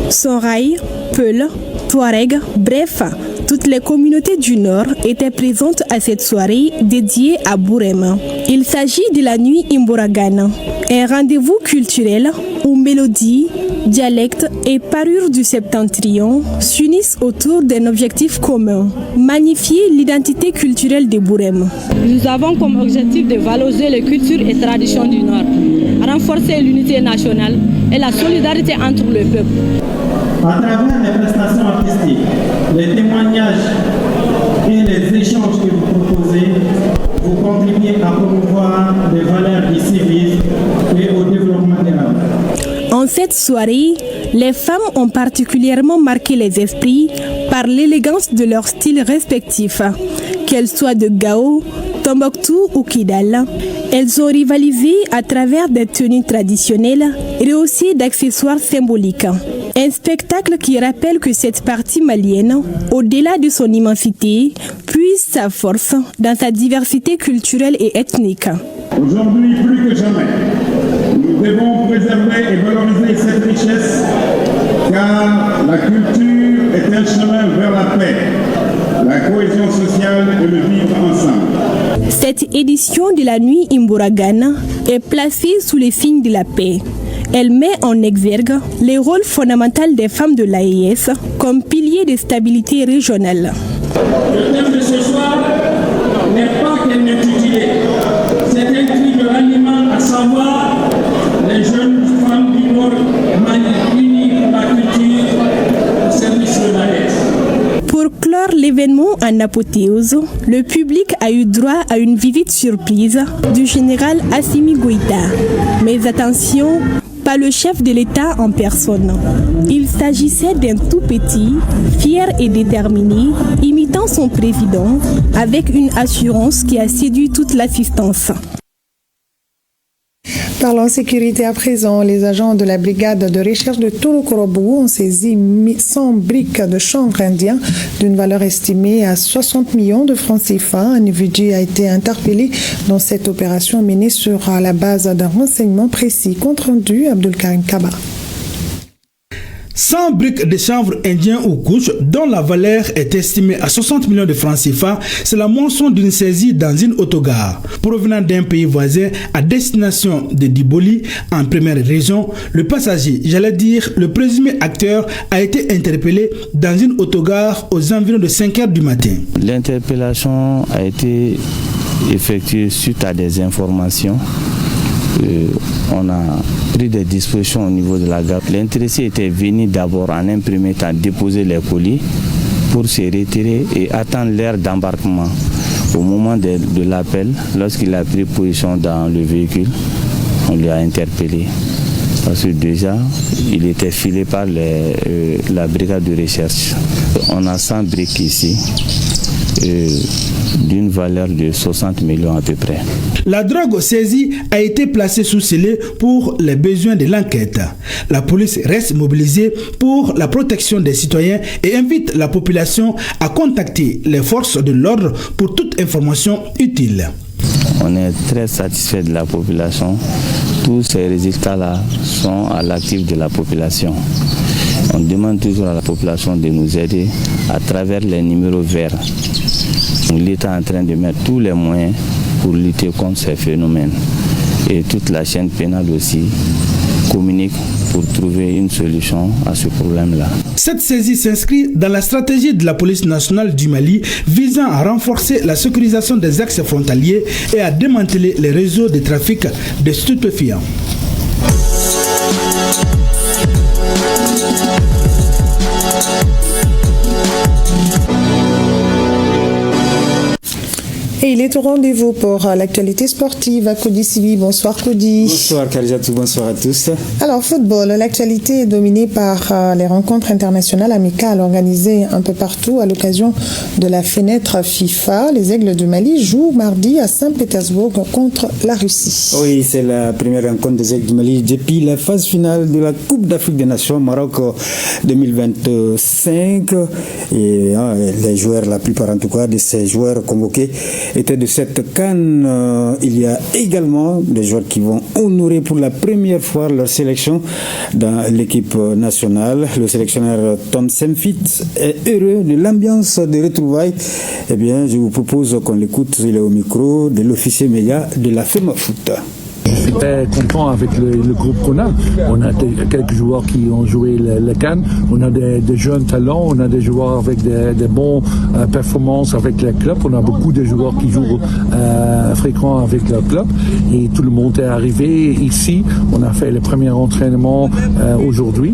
Soraï, Peul, Touareg, bref, toutes les communautés du Nord étaient présentes à cette soirée dédiée à Bourema. Il s'agit de la nuit Imbouragana, un rendez-vous culturel où mélodies, dialectes et parures du septentrion s'unissent autour d'un objectif commun, magnifier l'identité culturelle de Bourema. Nous avons comme objectif de valoriser les cultures et traditions du Nord, renforcer l'unité nationale et la solidarité entre le peuple. À travers les prestations artistiques, les témoignages et les échanges que vous proposez, vous contribuez à promouvoir les valeurs du civisme et au développement durable. En cette soirée, les femmes ont particulièrement marqué les esprits par l'élégance de leurs styles respectifs. Qu'elles soient de Gao, Tombouctou ou Kidal, elles ont rivalisé à travers des tenues traditionnelles et aussi d'accessoires symboliques. Un spectacle qui rappelle que cette partie malienne, au-delà de son immensité, puise sa force dans sa diversité culturelle et ethnique. Aujourd'hui, plus que jamais, nous devons préserver et valoriser cette richesse, car la culture est un chemin vers la paix, la cohésion sociale et le vivre ensemble. Cette édition de la nuit Imbouragana est placée sous les signes de la paix. Elle met en exergue les rôles fondamentaux des femmes de l'AES comme piliers de stabilité régionale. Le thème de ce soir n'est pas qu'elle n'est tutilée. C'est un cri de ralliement, à savoir les jeunes femmes du Nord unies pour la culture au service de l'AES. Pour clore l'événement en apothéose, le public a eu droit à une visite surprise du général Assimi Goïta. Mais attention, pas le chef de l'État en personne. Il s'agissait d'un tout petit, fier et déterminé, imitant son président, avec une assurance qui a séduit toute l'assistance. Parlons sécurité à présent. Les agents de la brigade de recherche de Touloukorobo ont saisi 100 briques de chanvre indien d'une valeur estimée à 60 millions de francs CFA. Un individu a été interpellé dans cette opération menée sur la base d'un renseignement précis. Compte rendu, Abdulkarim Kaba. 100 briques de chanvre indien ou couches dont la valeur est estimée à 60 millions de francs CFA, c'est la moisson d'une saisie dans une autogare. Provenant d'un pays voisin à destination de Diboli, en première région, le passager, le présumé acteur, a été interpellé dans une autogare aux environs de 5 heures du matin. L'interpellation a été effectuée suite à des informations. On a pris des dispositions au niveau de la gare. L'intéressé était venu d'abord en un premier temps déposer les colis pour se retirer et attendre l'heure d'embarquement. Au moment de l'appel, lorsqu'il a pris position dans le véhicule, on lui a interpellé. Parce que déjà, il était filé par la brigade de recherche. On a 100 briques ici, d'une valeur de 60 millions à peu près. La drogue saisie a été placée sous scellé pour les besoins de l'enquête. La police reste mobilisée pour la protection des citoyens et invite la population à contacter les forces de l'ordre pour toute information utile. On est très satisfait de la population. Tous ces résultats-là sont à l'actif de la population. On demande toujours à la population de nous aider à travers les numéros verts. L'État est en train de mettre tous les moyens pour lutter contre ces phénomènes. Et toute la chaîne pénale aussi communique pour trouver une solution à ce problème-là. Cette saisie s'inscrit dans la stratégie de la police nationale du Mali visant à renforcer la sécurisation des axes frontaliers et à démanteler les réseaux de trafic de stupéfiants. Et il est au rendez-vous pour l'actualité sportive à Kodi Sibi. Bonsoir Kodi. Bonsoir Kalijatou, bonsoir à tous. Alors football, l'actualité est dominée par les rencontres internationales amicales organisées un peu partout à l'occasion de la fenêtre FIFA. Les Aigles du Mali jouent mardi à Saint-Pétersbourg contre la Russie. Oui, c'est la première rencontre des Aigles du Mali depuis la phase finale de la Coupe d'Afrique des Nations Maroc 2025. Et les joueurs, la plupart en tout cas de ces joueurs convoqués, étaient de cette CAN. Il y a également des joueurs qui vont honorer pour la première fois leur sélection dans l'équipe nationale. Le sélectionneur Tom Semfit est heureux de l'ambiance des retrouvailles. Eh bien, je vous propose qu'on l'écoute. Il est au micro de l'officier média de la FEMAFOOT. suis très content avec le groupe qu'on a. On a quelques joueurs qui ont joué le CAN. On a des jeunes talents. On a des joueurs avec des bons performances avec le club. On a beaucoup de joueurs qui jouent fréquemment avec le club. Et tout le monde est arrivé ici. On a fait le premier entraînement aujourd'hui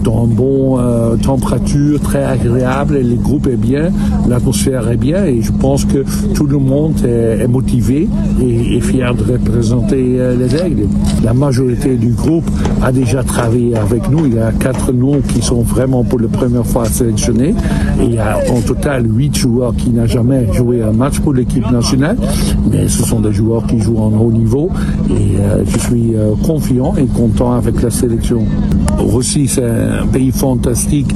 dans une bonne température, très agréable. Et le groupe est bien, l'atmosphère est bien. Et je pense que tout le monde est motivé et fier de représenter les Aigles. La majorité du groupe a déjà travaillé avec nous. Il y a 4 noms qui sont vraiment pour la première fois sélectionnés. Et il y a en total 8 joueurs qui n'ont jamais joué un match pour l'équipe nationale. Mais ce sont des joueurs qui jouent en haut niveau. Et je suis confiant et content avec la sélection. Russie, c'est un pays fantastique,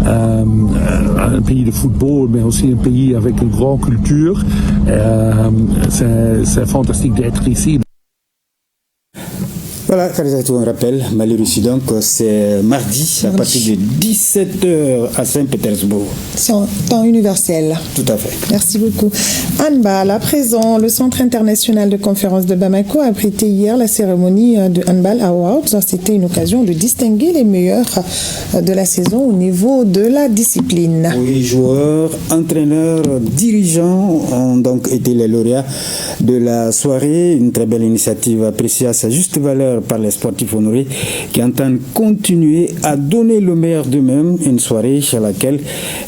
un pays de football, mais aussi un pays avec une grande culture. C'est fantastique d'être ici. Voilà, Kalizatou, on rappelle, Mali-Russie, donc c'est mardi à partir de 17h à Saint-Pétersbourg. C'est en temps universel. Tout à fait. Merci beaucoup. Handball, à présent, le Centre international de conférence de Bamako a abrité hier la cérémonie de Handball Awards. C'était une occasion de distinguer les meilleurs de la saison au niveau de la discipline. Oui, joueurs, entraîneurs, dirigeants ont donc été les lauréats de la soirée. Une très belle initiative appréciée à sa juste valeur par les sportifs honorés qui entendent continuer à donner le meilleur d'eux-mêmes. Une soirée à laquelle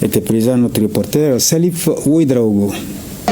était présent notre reporter Salif Ouedraogo.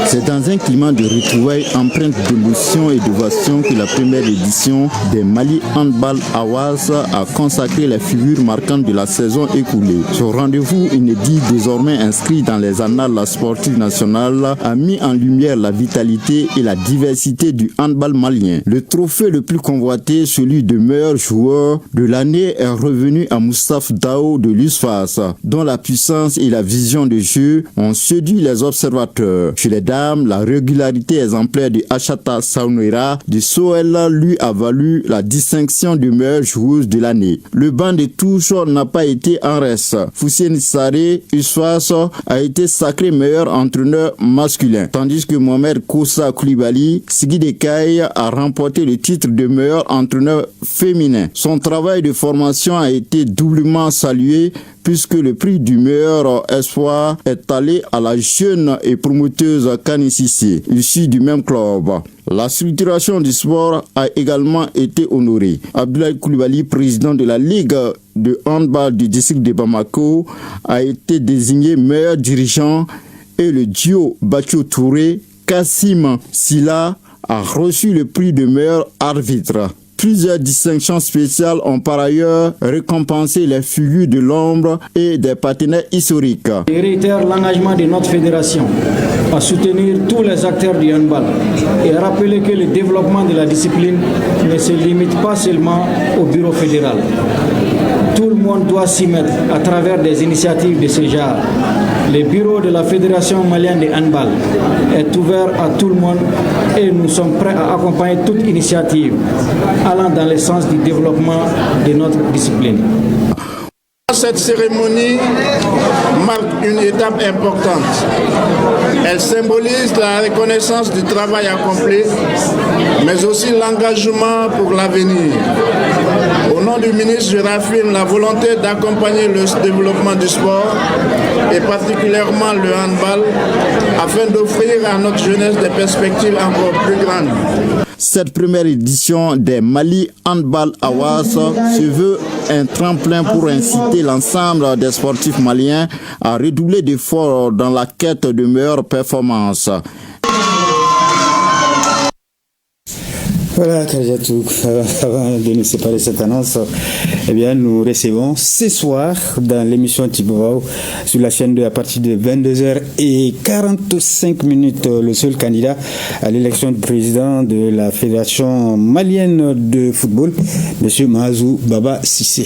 C'est dans un climat de retrouvailles empreinte d'émotion et d'ovation que la première édition des Mali Handball Awards a consacré les figures marquantes de la saison écoulée. Ce rendez-vous inédit, désormais inscrit dans les annales sportives nationales, a mis en lumière la vitalité et la diversité du handball malien. Le trophée le plus convoité, celui de meilleur joueur de l'année, est revenu à Moustapha Dao de l'USFAS, dont la puissance et la vision de jeu ont séduit les observateurs. Chez les dames, la régularité exemplaire de Achata Saunera de Soel lui a valu la distinction de meilleure joueuse de l'année. Le banc de touche n'a pas été en reste. Foussien Saré Usfas a été sacré meilleur entraîneur masculin, tandis que Mohamed Koussa Koulibaly Sigidekaï a remporté le titre de meilleur entraîneur féminin. Son travail de formation a été doublement salué puisque le prix du meilleur espoir est allé à la jeune et promoteuse Kani Sissé, issue du même club. La structuration du sport a également été honorée. Abdoulaye Koulibaly, président de la Ligue de handball du district de Bamako, a été désigné meilleur dirigeant et le duo Bachio Touré, Kassim Silla a reçu le prix de meilleur arbitre. Plusieurs distinctions spéciales ont par ailleurs récompensé les figures de l'ombre et des partenaires historiques. Je réitère l'engagement de notre fédération à soutenir tous les acteurs du handball et à rappeler que le développement de la discipline ne se limite pas seulement au bureau fédéral. Tout le monde doit s'y mettre à travers des initiatives de ce genre. Le bureau de la Fédération malienne de handball est ouvert à tout le monde et nous sommes prêts à accompagner toute initiative allant dans le sens du développement de notre discipline. Cette cérémonie marque une étape importante. Elle symbolise la reconnaissance du travail accompli, mais aussi l'engagement pour l'avenir. Au nom du ministre, je réaffirme la volonté d'accompagner le développement du sport et particulièrement le handball afin d'offrir à notre jeunesse des perspectives encore plus grandes. Cette première édition des Mali Handball Awards se veut un tremplin pour inciter l'ensemble des sportifs maliens à redoubler d'efforts dans la quête de meilleures performances. Voilà, Kalizatou, avant de nous séparer cette annonce, eh bien, nous recevons ce soir dans l'émission Tibovao sur la chaîne 2 à partir de 22h45 le seul candidat à l'élection de président de la Fédération malienne de football, M. Mahazou Baba Sissé.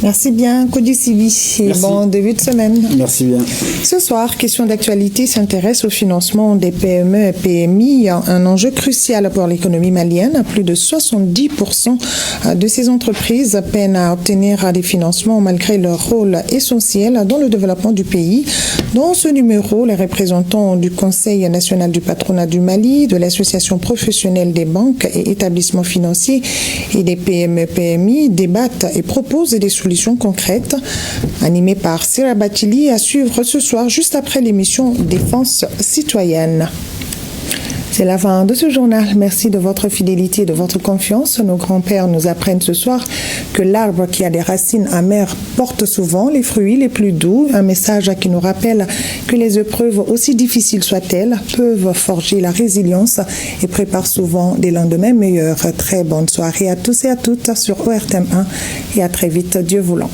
Merci bien, Kodi Sibi, et bon début de semaine. Merci bien. Ce soir, Question d'actualité s'intéresse au financement des PME et PMI, un enjeu crucial pour l'économie malienne. Plus de 70% de ces entreprises peinent à obtenir des financements malgré leur rôle essentiel dans le développement du pays. Dans ce numéro, les représentants du Conseil national du patronat du Mali, de l'Association professionnelle des banques et établissements financiers et des PME-PMI débattent et proposent des solutions concrètes. Animé par Sira Batili, à suivre ce soir juste après l'émission Défense citoyenne. C'est la fin de ce journal. Merci de votre fidélité et de votre confiance. Nos grands-pères nous apprennent ce soir que l'arbre qui a des racines amères porte souvent les fruits les plus doux. Un message qui nous rappelle que les épreuves, aussi difficiles soient-elles, peuvent forger la résilience et préparent souvent des lendemains meilleurs. Très bonne soirée à tous et à toutes sur ORTM 1 et à très vite, Dieu voulant.